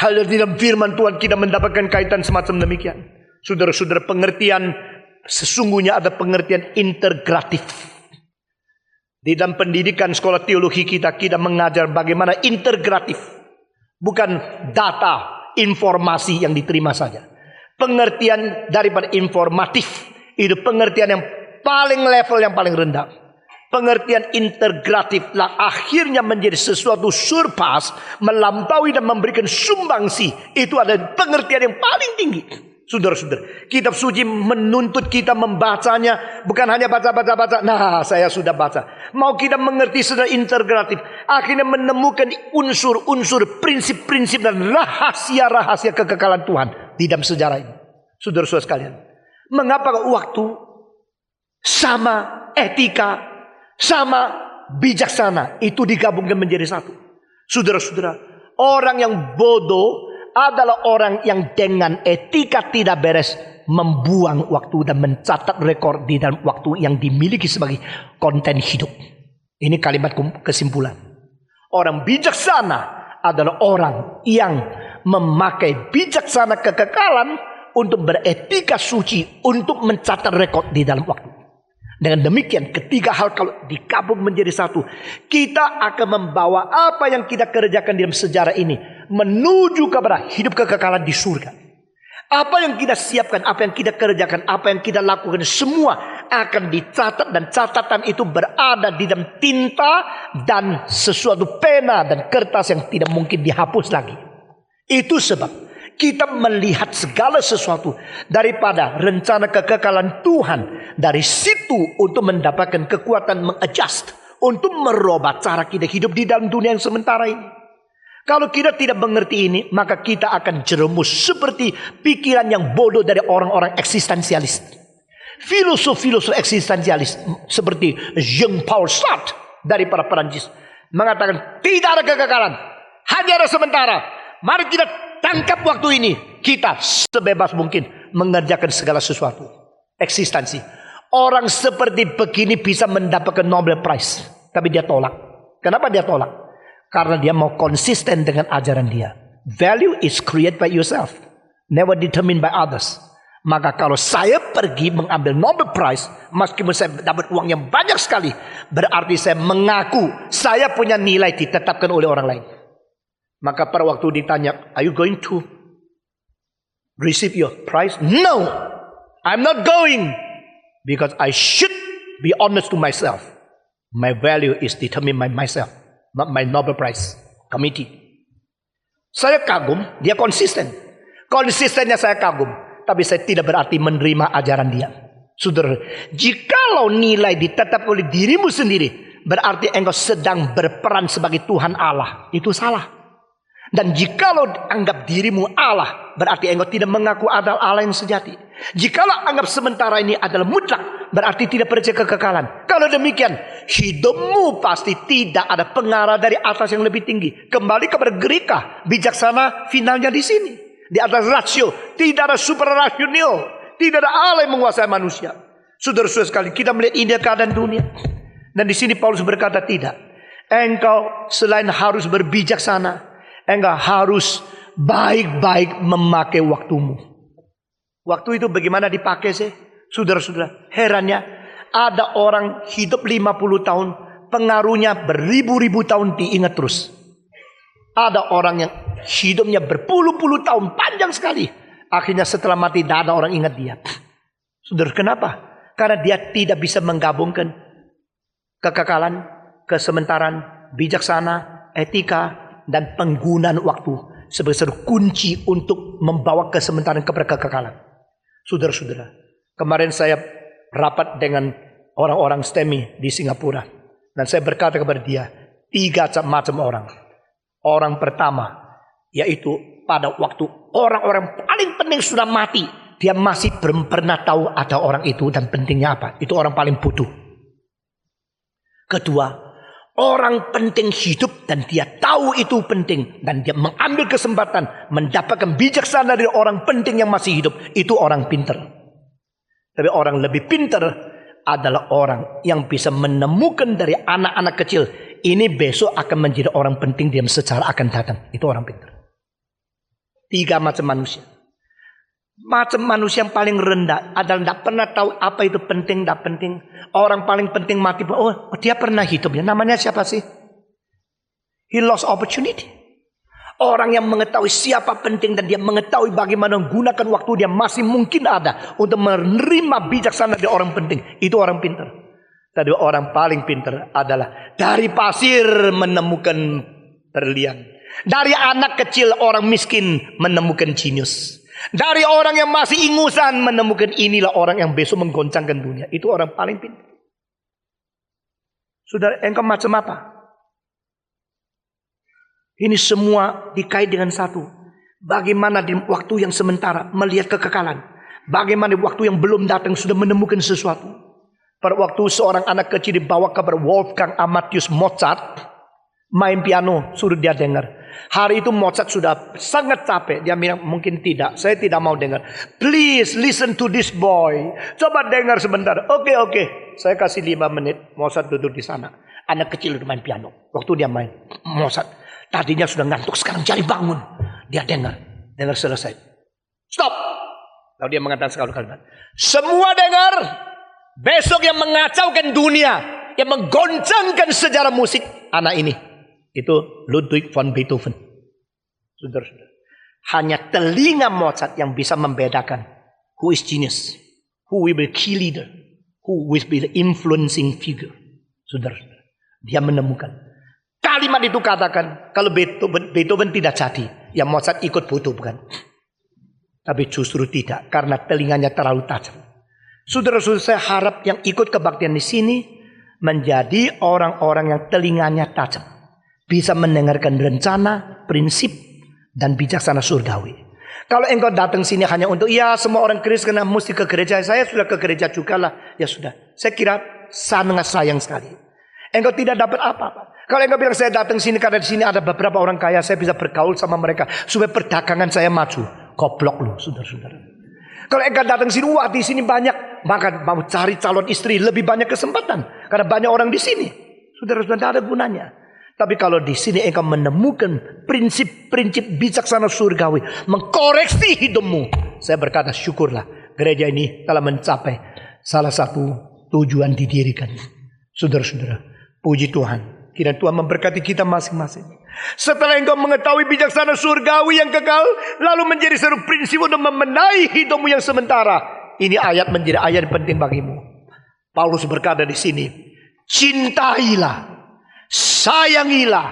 Hal di dalam firman Tuhan kita mendapatkan kaitan semacam demikian. Saudara-saudara, pengertian sesungguhnya ada pengertian integratif. Di dalam pendidikan sekolah teologi kita mengajar bagaimana integratif. Bukan data, informasi yang diterima saja. Pengertian daripada informatif, itu pengertian yang paling level yang paling rendah. Pengertian integratif lah akhirnya menjadi sesuatu surpass, melampaui dan memberikan sumbangsi. Itu adalah pengertian yang paling tinggi. Saudara-saudara, kitab suci menuntut kita membacanya, bukan hanya baca. Nah, saya sudah baca. Mau kita mengerti secara integratif, akhirnya menemukan unsur-unsur, prinsip-prinsip dan rahasia-rahasia kekekalan Tuhan di dalam sejarah ini. Saudara-saudara sekalian, mengapa waktu sama etika, sama bijaksana itu digabungkan menjadi satu? Saudara-saudara, orang yang bodoh adalah orang yang dengan etika tidak beres membuang waktu dan mencatat rekor di dalam waktu yang dimiliki sebagai konten hidup. Ini kalimat kesimpulan. Orang bijaksana adalah orang yang memakai bijaksana kekekalan untuk beretika suci untuk mencatat rekor di dalam waktu. Dengan demikian, ketiga hal kalau digabung menjadi satu, kita akan membawa apa yang kita kerjakan dalam sejarah ini menuju kepada hidup kekekalan di surga. Apa yang kita siapkan, apa yang kita kerjakan, apa yang kita lakukan, semua akan dicatat, dan catatan itu berada di dalam tinta dan sesuatu pena dan kertas yang tidak mungkin dihapus lagi. Itu sebab kita melihat segala sesuatu daripada rencana kekekalan Tuhan. Dari situ untuk mendapatkan kekuatan mengadjust, untuk merubah cara kita hidup di dalam dunia yang sementara ini. Kalau kita tidak mengerti ini, maka kita akan jerumus seperti pikiran yang bodoh dari orang-orang eksistensialis. Filosof-filosof eksistensialis seperti Jean-Paul Sartre dari para Perancis mengatakan tidak ada kekekalan, hanya ada sementara. Mari kita tangkap waktu ini, kita sebebas mungkin mengerjakan segala sesuatu. Eksistensi. Orang seperti begini bisa mendapatkan Nobel Prize, tapi dia tolak. Kenapa dia tolak? Karena dia mau konsisten dengan ajaran dia. Value is created by yourself, never determined by others. Maka kalau saya pergi mengambil Nobel Prize, meskipun saya dapat uang yang banyak sekali, berarti saya mengaku saya punya nilai ditetapkan oleh orang lain. Maka pada waktu ditanya, are you going to receive your prize? No, I'm not going. Because I should be honest to myself. My value is determined by myself, not my Nobel Prize committee. Saya kagum, dia konsisten. Konsistennya saya kagum. Tapi saya tidak berarti menerima ajaran dia. Saudara, jikalau nilai ditetap oleh dirimu sendiri, berarti engkau sedang berperan sebagai Tuhan Allah. Itu salah. Dan jikalau anggap dirimu Allah, berarti engkau tidak mengaku ada Allah yang sejati. Jikalau anggap sementara ini adalah mutlak, berarti tidak percaya kekekalan. Kalau demikian, hidupmu pasti tidak ada pengarah dari atas yang lebih tinggi. Kembali kepada Greka, bijaksana finalnya di sini. Di atas rasio, tidak ada super rasional, tidak ada Allah yang menguasai manusia. Saudara-saudara sekali, kita melihat ini keadaan dunia. Dan di sini Paulus berkata tidak. Engkau selain harus berbijaksana, engkau harus baik-baik memakai waktumu. Waktu itu bagaimana dipakai sih? Saudara-saudara, herannya ada orang hidup 50 tahun, pengaruhnya beribu-ribu tahun diingat terus. Ada orang yang hidupnya berpuluh-puluh tahun, panjang sekali. Akhirnya setelah mati tidak ada orang ingat dia. Saudara, kenapa? Karena dia tidak bisa menggabungkan kekekalan, kesementaran, bijaksana, etika, dan penggunaan waktu sebagai kunci untuk membawa kesementaran kepada kekekalan. Saudara-saudara, kemarin saya rapat dengan orang-orang STEMI di Singapura. Dan saya berkata kepada dia, 3 macam orang. Orang pertama, yaitu pada waktu orang-orang paling penting sudah mati, dia masih belum pernah tahu ada orang itu dan pentingnya apa. Itu orang paling bodoh. Kedua, orang penting hidup dan dia tahu itu penting. Dan dia mengambil kesempatan mendapatkan bijaksana dari orang penting yang masih hidup. Itu orang pintar. Tapi orang lebih pintar adalah orang yang bisa menemukan dari anak-anak kecil. Ini besok akan menjadi orang penting dia secara akan datang. Itu orang pintar. 3 macam manusia. Macam manusia yang paling rendah adalah tidak pernah tahu apa itu penting, tidak penting. Orang paling penting mati. Oh, dia pernah hidupnya. Namanya siapa sih? He lost opportunity. Orang yang mengetahui siapa penting dan dia mengetahui bagaimana menggunakan waktu dia masih mungkin ada untuk menerima bijaksana dari orang penting. Itu orang pintar. Tapi orang paling pintar adalah dari pasir menemukan berlian. Dari anak kecil orang miskin menemukan jenius. Dari orang yang masih ingusan menemukan inilah orang yang besok menggoncangkan dunia. Itu orang paling pintar. Saudara, engkau macam apa? Ini semua dikait dengan satu. Bagaimana di waktu yang sementara melihat kekekalan. Bagaimana di waktu yang belum datang sudah menemukan sesuatu. Pada waktu seorang anak kecil dibawa ke Wolfgang Amadeus Mozart main piano, suruh dia dengar. Hari itu Mozart sudah sangat capek. Dia bilang, mungkin tidak, saya tidak mau dengar. Please listen to this boy. Coba dengar sebentar. Oke. Saya kasih 5 menit. Mozart duduk di sana. Anak kecil itu main piano. Waktu dia main, Mozart tadinya sudah ngantuk, sekarang jadi bangun. Dia dengar selesai. Stop. Lalu dia mengatakan sekali kalimat. Semua dengar. Besok yang mengacaukan dunia, yang menggoncangkan sejarah musik, anak ini. Itu Ludwig von Beethoven. Saudara-saudara. Hanya telinga Mozart yang bisa membedakan who is genius, who will be key leader, who will be the influencing figure. Saudara-saudara. Dia menemukan. Kalimat itu katakan, kalau Beethoven tidak jadi, ya Mozart ikut bodoh bukan? Tapi justru tidak, karena telinganya terlalu tajam. Saudara-saudara, saya harap yang ikut kebaktian di sini menjadi orang-orang yang telinganya tajam. Bisa mendengarkan rencana, prinsip, dan bijaksana surgawi. Kalau engkau datang sini hanya untuk, ya semua orang Kristen mesti ke gereja. Saya sudah ke gereja juga lah. Ya sudah. Saya kira sangat sayang sekali. Engkau tidak dapat apa-apa. Kalau engkau bilang saya datang sini karena di sini ada beberapa orang kaya. Saya bisa bergaul sama mereka. Supaya perdagangan saya maju. Goblok loh saudara-saudara. Kalau engkau datang sini, wah di sini banyak. Maka mau cari calon istri lebih banyak kesempatan. Karena banyak orang di sini. Saudara-saudara, tidak ada gunanya. Tapi kalau di sini engkau menemukan prinsip-prinsip bijaksana surgawi, mengkoreksi hidupmu, saya berkata syukurlah gereja ini telah mencapai salah satu tujuan didirikan. Saudara-saudara, puji Tuhan. Kiranya Tuhan memberkati kita masing-masing. Setelah engkau mengetahui bijaksana surgawi yang kekal, lalu menjadi satu prinsip untuk membenahi hidupmu yang sementara. Ini ayat menjadi ayat penting bagimu. Paulus berkata di sini, cintailah, sayangilah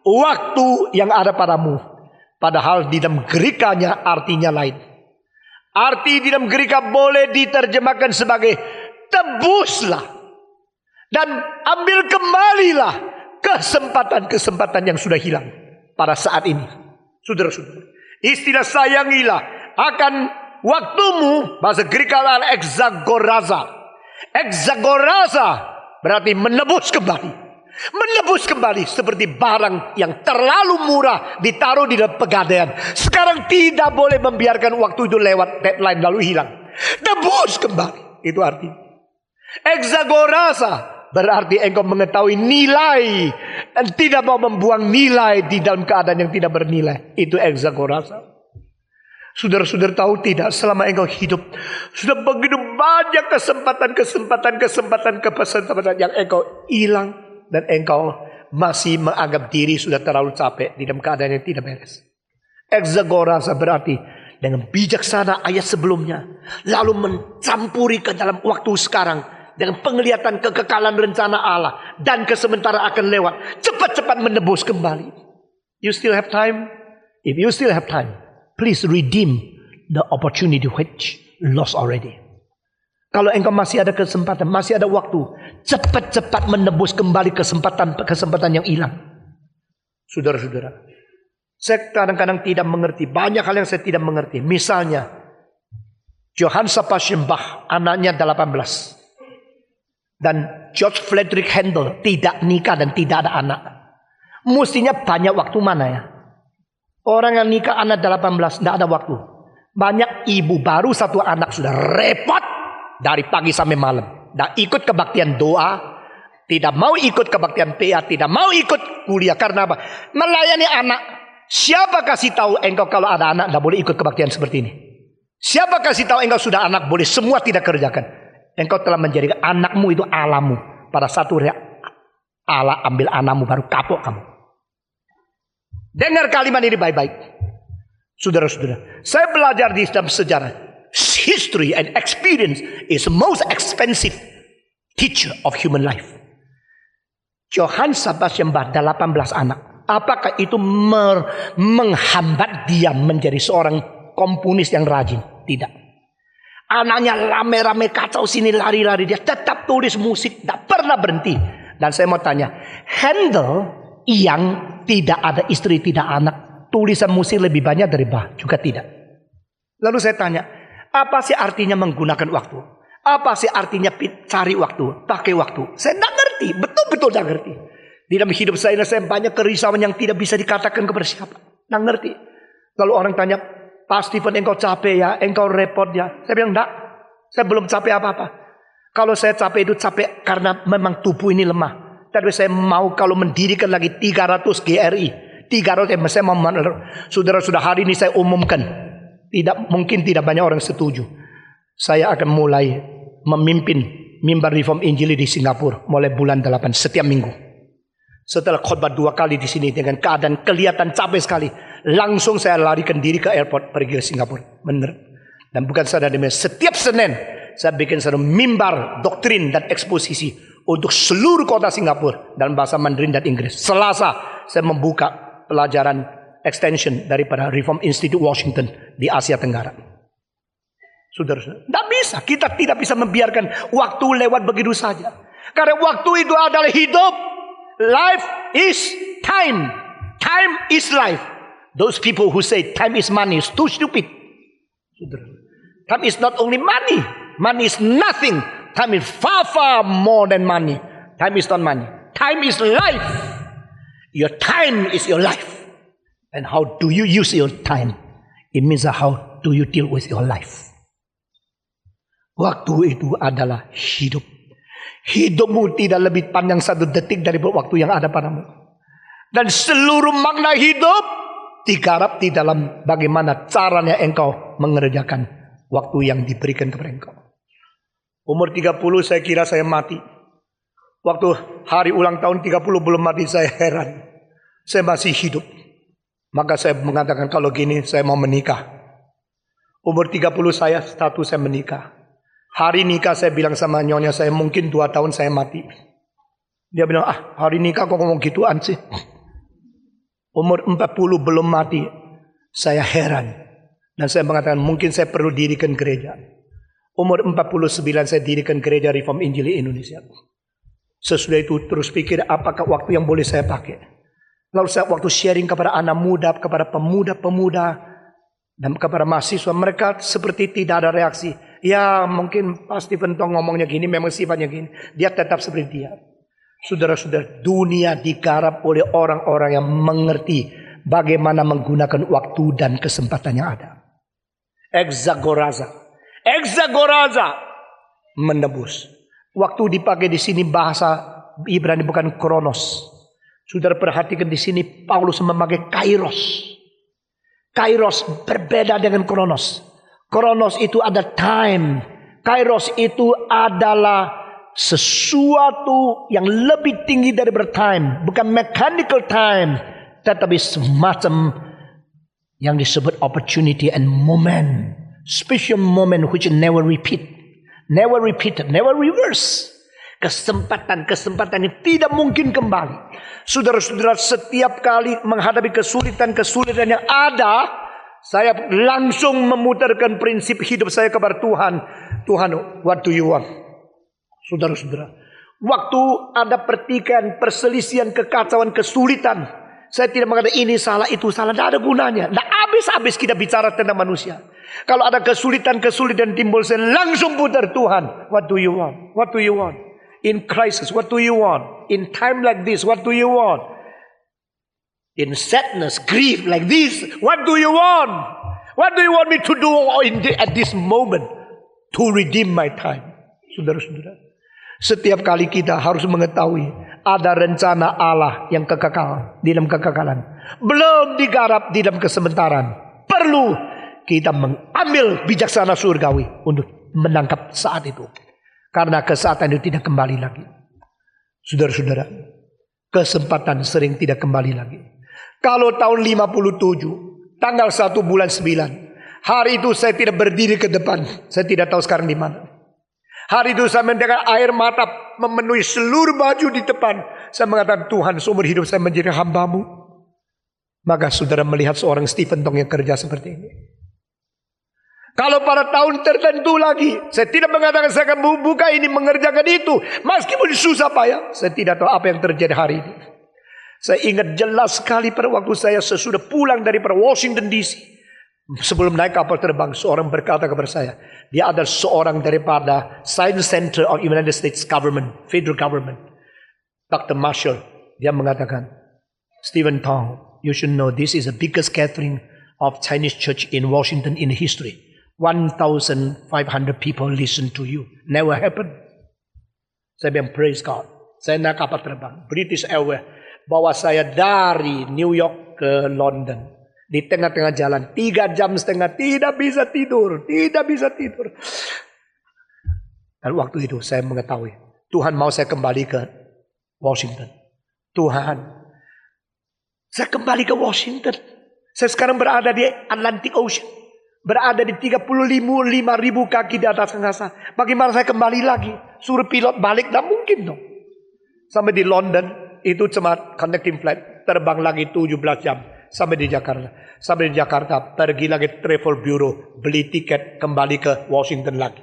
waktu yang ada padamu. Padahal di dalam Gerikanya artinya lain. Arti di dalam Gerika boleh diterjemahkan sebagai tebuslah dan ambil kembalilah kesempatan-kesempatan yang sudah hilang pada saat ini. Saudara-saudara, istilah sayangilah akan waktumu, bahasa Gerika adalah exagoraza. Exagoraza berarti menebus kembali. Menebus kembali seperti barang yang terlalu murah ditaruh di dalam pegadaian. Sekarang tidak boleh membiarkan waktu itu lewat deadline lalu hilang. Tebus kembali. Itu artinya. Exagoraza berarti engkau mengetahui nilai dan tidak mau membuang nilai di dalam keadaan yang tidak bernilai. Itu exagoraza. Saudara-saudara tahu tidak, selama engkau hidup sudah begitu banyak kesempatan yang engkau hilang. Dan engkau masih menganggap diri sudah terlalu capek di dalam keadaan yang tidak beres. Exagoraza berarti dengan bijaksana ayat sebelumnya, lalu mencampuri ke dalam waktu sekarang dengan penglihatan kekekalan rencana Allah dan kesementara akan lewat, cepat-cepat menebus kembali. You still have time? If you still have time, please redeem the opportunity which lost already. Kalau engkau masih ada kesempatan, masih ada waktu, cepat-cepat menebus kembali kesempatan yang hilang. Saudara-saudara, saya kadang-kadang tidak mengerti. Banyak hal yang saya tidak mengerti. Misalnya, Johann Sebastian Bach, anaknya 18. Dan George Friedrich Handel tidak nikah dan tidak ada anak. Mestinya banyak waktu mana ya? Orang yang nikah anak 18, tidak ada waktu. Banyak ibu baru satu anak sudah repot. Dari pagi sampai malam. Tidak ikut kebaktian doa. Tidak mau ikut kebaktian PA. Tidak mau ikut kuliah. Karena apa? Melayani anak. Siapa kasih tahu engkau kalau ada anak tidak boleh ikut kebaktian seperti ini? Siapa kasih tahu engkau sudah anak boleh semua tidak kerjakan? Engkau telah menjadikan anakmu itu Allahmu. Pada satu Allah ambil anakmu baru kapok kamu. Dengar kalimat ini baik-baik. Saudara-saudara, saya belajar di dalam sejarah. History and experience is the most expensive teacher of human life. Johann Sebastian Bach 18 anak. Apakah itu menghambat dia menjadi seorang komponis yang rajin? Tidak. Anaknya rame-rame kacau sini lari-lari. Dia tetap tulis musik. Tidak pernah berhenti. Dan saya mau tanya. Handel yang tidak ada istri, tidak anak. Tulisan musik lebih banyak dari Bach. Juga tidak. Lalu saya tanya. Apa sih artinya menggunakan waktu? Apa sih artinya cari waktu? Pakai waktu? Saya tidak ngerti. Betul-betul tidak ngerti. Di dalam hidup saya banyak kerisauan yang tidak bisa dikatakan kepada siapa. Tidak ngerti. Lalu orang tanya, Pak Stephen, engkau capek ya, engkau repot ya. Saya bilang, enggak, saya belum capek apa-apa. Kalau saya capek itu capek karena memang tubuh ini lemah. Tapi saya mau kalau mendirikan lagi 300 GRI. 300, saya mau, saudara-saudara, hari ini saya umumkan. Mungkin tidak banyak orang setuju. Saya akan mulai memimpin mimbar Reform Injili di Singapura. Mulai bulan 8 setiap minggu. Setelah khotbah 2 kali di sini dengan keadaan kelihatan capek sekali. Langsung saya larikan diri ke airport pergi ke Singapura. Benar. Dan bukan saja demikian. Setiap Senin saya bikin satu mimbar doktrin dan eksposisi untuk seluruh kota Singapura dalam bahasa Mandarin dan Inggris. Selasa saya membuka pelajaran extension daripada Reform Institute Washington di Asia Tenggara. Saudara-saudara, tidak bisa. Kita tidak bisa membiarkan waktu lewat begitu saja. Karena waktu itu adalah hidup. Life is time. Time is life. Those people who say time is money is too stupid. Time is not only money. Money is nothing. Time is far, far more than money. Time is not money. Time is life. Your time is your life. And how do you use your time? It means how do you deal with your life. Waktu itu adalah hidup. Hidupmu tidak lebih panjang 1 detik dari waktu yang ada padamu. Dan seluruh makna hidup digarap di dalam bagaimana caranya engkau mengerjakan waktu yang diberikan kepada engkau. Umur 30 saya kira saya mati. Waktu hari ulang tahun 30 belum mati, saya heran. Saya masih hidup. Maka saya mengatakan kalau gini saya mau menikah. Umur 30 saya status saya menikah. Hari nikah saya bilang sama nyonya saya mungkin 2 tahun saya mati. Dia bilang hari nikah kok ngomong gituan sih. Umur 40 belum mati. Saya heran. Dan saya mengatakan mungkin saya perlu dirikan gereja. Umur 49 saya dirikan gereja Reform Injili Indonesia. Sesudah itu terus pikir apakah waktu yang boleh saya pakai. Lalu saya waktu sharing kepada anak muda, kepada pemuda-pemuda, dan kepada mahasiswa, mereka seperti tidak ada reaksi. Ya mungkin Pak Stephen Tong ngomongnya gini, memang sifatnya gini. Dia tetap seperti dia. Saudara-saudara, dunia digarap oleh orang-orang yang mengerti bagaimana menggunakan waktu dan kesempatan yang ada. Exagoraza. Exagoraza. Menebus. Waktu dipakai di sini bahasa Ibrani bukan kronos. Saudara perhatikan di sini Paulus memakai kairos. Kairos berbeda dengan kronos. Kronos itu ada time. Kairos itu adalah sesuatu yang lebih tinggi daripada time. Bukan mechanical time. Tetapi semacam yang disebut opportunity and moment. Special moment which never repeat. Never repeated. Never reverse. Kesempatan-kesempatan yang tidak mungkin kembali. Saudara-saudara, setiap kali menghadapi kesulitan-kesulitan yang ada, saya langsung memutarkan prinsip hidup saya kepada Tuhan. Tuhan, what do you want? Saudara-saudara, waktu ada pertikaian, perselisihan, kekacauan, kesulitan, saya tidak mengatakan ini salah, itu salah. Tidak ada gunanya. Tidak habis-habis kita bicara tentang manusia. Kalau ada kesulitan-kesulitan timbul, saya langsung putar Tuhan. What do you want? What do you want? In crisis, what do you want? In time like this, what do you want? In sadness, grief like this, what do you want? What do you want me to do at this moment to redeem my time? Saudara-saudara, setiap kali kita harus mengetahui ada rencana Allah yang kekal di dalam kekekalan. Belum digarap di dalam kesementaran. Perlu kita mengambil bijaksana surgawi untuk menangkap saat itu. Karena kesempatan itu tidak kembali lagi. Saudara-saudara, kesempatan sering tidak kembali lagi. Kalau tahun 57, tanggal 1 bulan 9, hari itu saya tidak berdiri ke depan. Saya tidak tahu sekarang di mana. Hari itu saya mendengar air mata memenuhi seluruh baju di depan. Saya mengatakan, Tuhan, seumur hidup saya menjadi hamba-Mu. Maka saudara melihat seorang Stephen Tong yang kerja seperti ini. Kalau pada tahun tertentu lagi, saya tidak mengatakan saya akan buka ini, mengerjakan itu. Meskipun susah payah, saya tidak tahu apa yang terjadi hari ini. Saya ingat jelas sekali pada waktu saya sesudah pulang dari Washington DC. Sebelum naik kapal terbang, seorang berkata kepada saya, dia adalah seorang daripada Science Center of United States Government, Federal Government, Dr. Marshall. Dia mengatakan, Stephen Tong, you should know this is the biggest gathering of Chinese church in Washington in history. 1,500 people listen to you. Never happened. Saya bilang, praise God. Saya naik kapal terbang, British Airways, bawa saya dari New York ke London. Di tengah-tengah jalan, 3 jam setengah, tidak bisa tidur. Dan waktu itu saya mengetahui, Tuhan mau saya kembali ke Washington. Tuhan, saya kembali ke Washington. Saya sekarang berada di Atlantic Ocean. Berada di 35.000 kaki di atas angkasa. Bagaimana saya kembali lagi? Suruh pilot balik, tidak mungkin dong. Sampai di London, itu cuma connecting flight. Terbang lagi 17 jam. Sampai di Jakarta. Sampai di Jakarta, pergi lagi travel bureau. Beli tiket, kembali ke Washington lagi.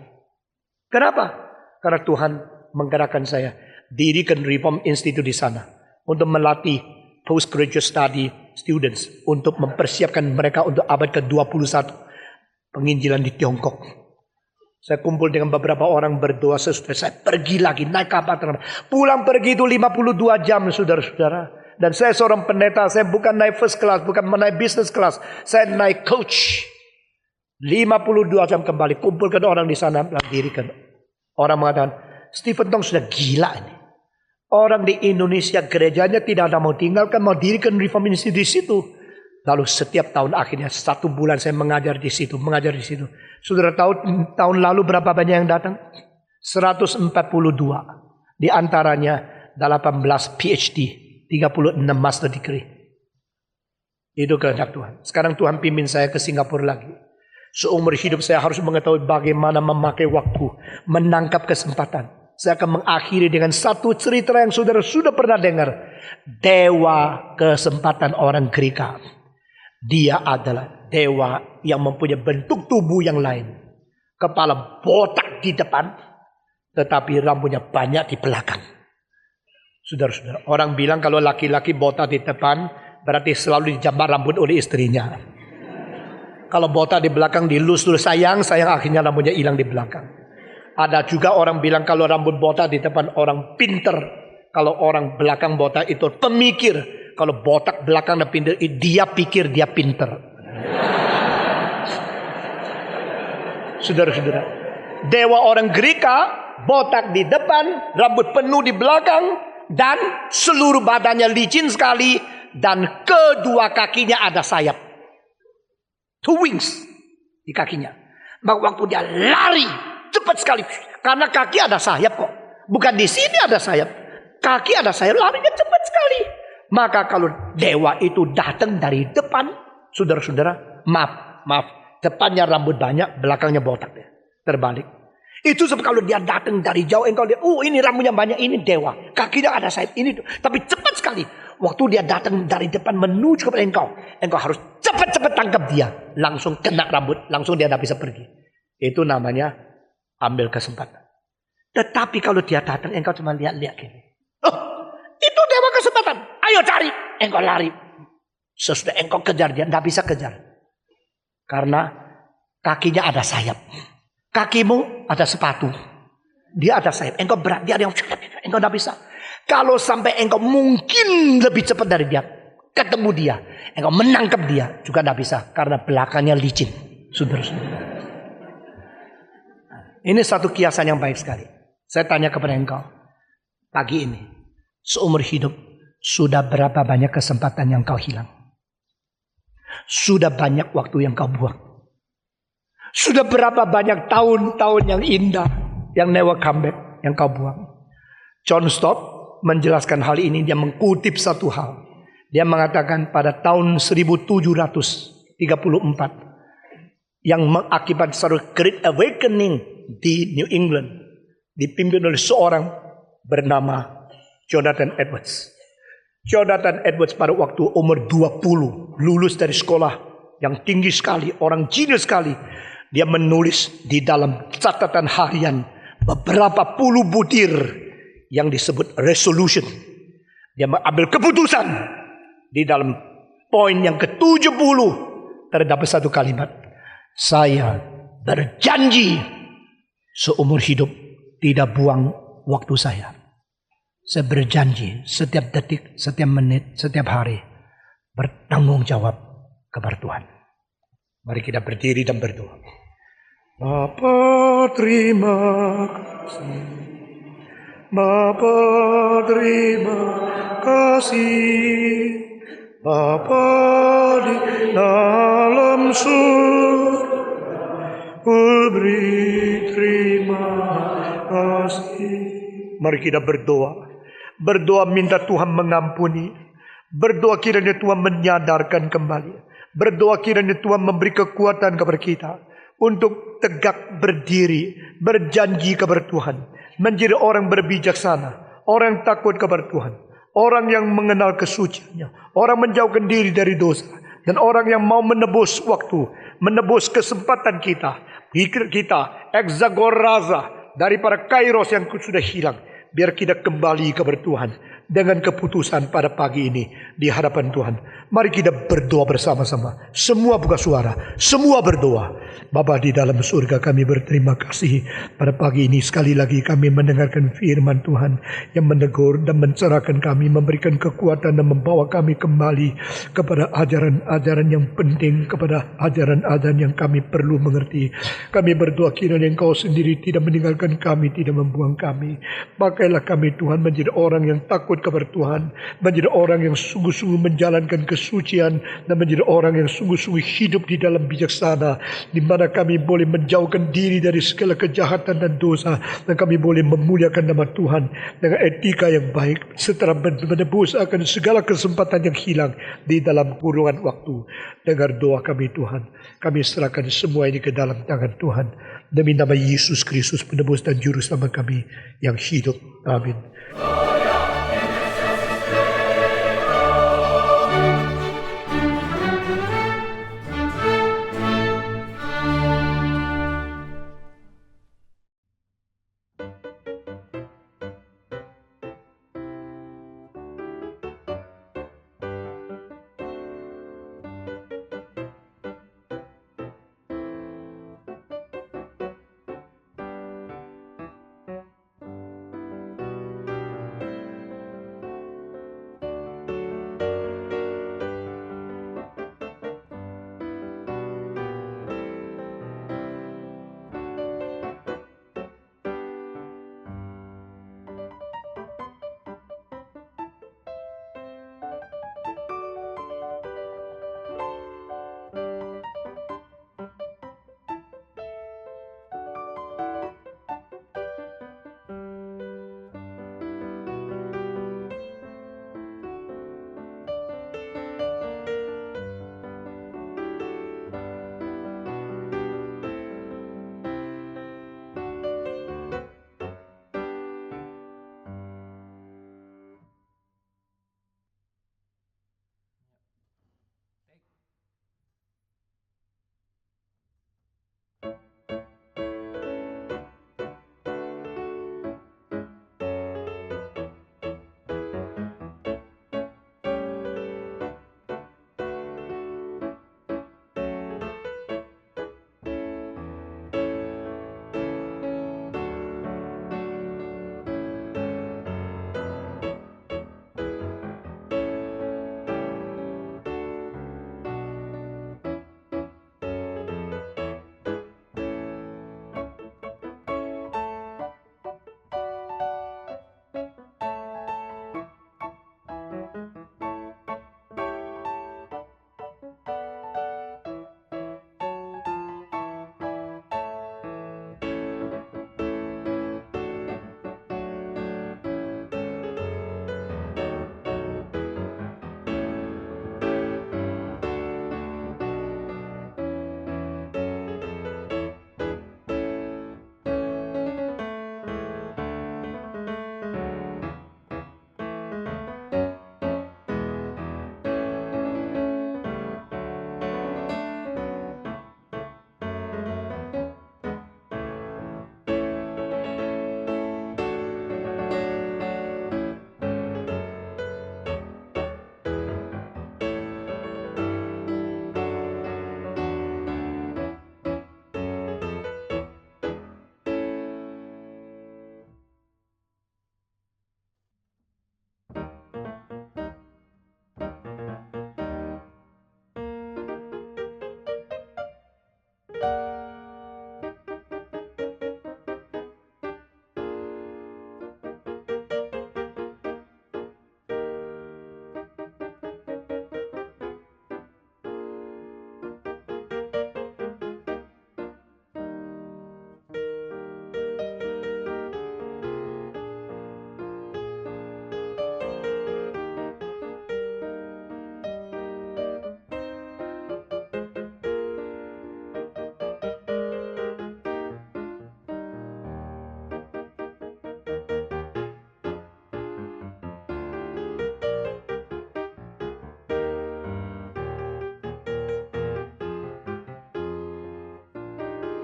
Kenapa? Karena Tuhan menggerakkan saya. Dirikan Reform Institute di sana. Untuk melatih postgraduate study students. Untuk mempersiapkan mereka untuk abad ke-21. Penginjilan di Tiongkok. Saya kumpul dengan beberapa orang berdoa sesudah saya pergi lagi naik kapal terbang. Pulang pergi itu 52 jam saudara-saudara. Dan saya seorang pendeta, saya bukan naik first class, bukan naik business class. Saya naik coach. 52 jam kembali, kumpulkan orang di sana, dirikan. Orang mengatakan, Stephen Tong sudah gila ini. Orang di Indonesia gerejanya tidak ada mau tinggalkan, mau dirikan Reform Institute di situ. Lalu setiap tahun akhirnya 1 bulan saya mengajar di situ. Saudara tahu tahun lalu berapa banyak yang datang? 142. Di antaranya 18 PhD, 36 master degree. Itu kehendak Tuhan. Sekarang Tuhan pimpin saya ke Singapura lagi. Seumur hidup saya harus mengetahui bagaimana memakai waktu, menangkap kesempatan. Saya akan mengakhiri dengan satu cerita yang saudara sudah pernah dengar. Dewa kesempatan orang Greka. Dia adalah dewa yang mempunyai bentuk tubuh yang lain. Kepala botak di depan, tetapi rambutnya banyak di belakang. Saudara-saudara, orang bilang kalau laki-laki botak di depan, berarti selalu dijambar rambut oleh istrinya. Kalau botak di belakang dilus-lus sayang akhirnya rambutnya hilang di belakang. Ada juga orang bilang kalau rambut botak di depan orang pinter. Kalau orang belakang botak itu pemikir. Kalau botak belakang dan pinter, dia pikir dia pinter. Saudara-saudara, dewa orang Greka, botak di depan, rambut penuh di belakang, dan seluruh badannya licin sekali, dan kedua kakinya ada sayap. 2 wings di kakinya. Maka waktu dia lari, cepat sekali. Karena kaki ada sayap kok. Bukan di sini ada sayap. Kaki ada sayap, larinya cepat sekali. Maka kalau dewa itu datang dari depan, saudara-saudara, maaf, depannya rambut banyak, belakangnya botak ya, terbalik. Itu sebab kalau dia datang dari jauh, engkau lihat, ini rambutnya banyak, ini dewa, kakinya ada sayap, ini. Tapi cepat sekali, waktu dia datang dari depan menuju kepada engkau harus cepat-cepat tangkap dia, langsung kena rambut, langsung dia tidak bisa pergi. Itu namanya ambil kesempatan. Tetapi kalau dia datang, engkau cuma lihat-lihat gini. Itu dewa kesempatan. Ayo cari. Engkau lari. Sesudah engkau kejar dia, tidak bisa kejar. Karena kakinya ada sayap. Kakimu ada sepatu. Dia ada sayap. Engkau berat, dia ada yang engkau tidak bisa. Kalau sampai engkau mungkin lebih cepat dari dia, ketemu dia, engkau menangkap dia, juga tidak bisa. Karena belakangnya licin. Saudara-saudara. Ini satu kiasan yang baik sekali. Saya tanya kepada engkau. Pagi ini. Seumur hidup, sudah berapa banyak kesempatan yang kau hilang? Sudah banyak waktu yang kau buang. Sudah berapa banyak tahun-tahun yang indah, yang never come back, yang kau buang. John Stott menjelaskan hal ini, dia mengutip satu hal. Dia mengatakan pada tahun 1734 yang mengakibat satu Great Awakening di New England, dipimpin oleh seorang bernama Jonathan Edwards. Jonathan Edwards pada waktu umur 20 lulus dari sekolah yang tinggi sekali, orang jenius sekali. Dia menulis di dalam catatan harian beberapa puluh butir yang disebut resolution. Dia mengambil keputusan di dalam poin yang ke-70 terdapat satu kalimat. Saya berjanji seumur hidup tidak buang waktu saya. Saya berjanji setiap detik, setiap menit, setiap hari bertanggung jawab kepada Tuhan. Mari kita berdiri dan berdoa. Bapa terima kasih. Bapa terima kasih. Bapa di dalam surga, beri terima kasih. Mari kita berdoa. Berdoa minta Tuhan mengampuni. Berdoa kiranya Tuhan menyadarkan kembali. Berdoa kiranya Tuhan memberi kekuatan kepada kita untuk tegak berdiri, berjanji kepada Tuhan, menjadi orang berbijaksana, orang takut kepada Tuhan, orang yang mengenal kesuciannya, orang menjauhkan diri dari dosa, dan orang yang mau menebus waktu, menebus kesempatan kita, pikir kita, exagoraza daripada kairos yang sudah hilang. Biar kita kembali kepada Tuhan dengan keputusan pada pagi ini di hadapan Tuhan. Mari kita berdoa bersama-sama. Semua buka suara, semua berdoa. Bapa di dalam surga, kami berterima kasih pada pagi ini. Sekali lagi kami mendengarkan firman Tuhan yang menegur dan mencerahkan kami, memberikan kekuatan dan membawa kami kembali kepada ajaran-ajaran yang penting, kepada ajaran-ajaran yang kami perlu mengerti. Kami berdoa kiranya Engkau sendiri tidak meninggalkan kami, tidak membuang kami. Pakailah kami Tuhan menjadi orang yang takut kepada Tuhan, menjadi orang yang sungguh-sungguh menjalankan kesucian, dan menjadi orang yang sungguh-sungguh hidup di dalam bijaksana, di mana kami boleh menjauhkan diri dari segala kejahatan dan dosa, dan kami boleh memuliakan nama Tuhan dengan etika yang baik, setelah menebus akan segala kesempatan yang hilang di dalam kurungan waktu. Dengar doa kami Tuhan, kami serahkan semua ini ke dalam tangan Tuhan, demi nama Yesus Kristus penebus dan juru selamat kami yang hidup. Amin.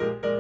Tuhan.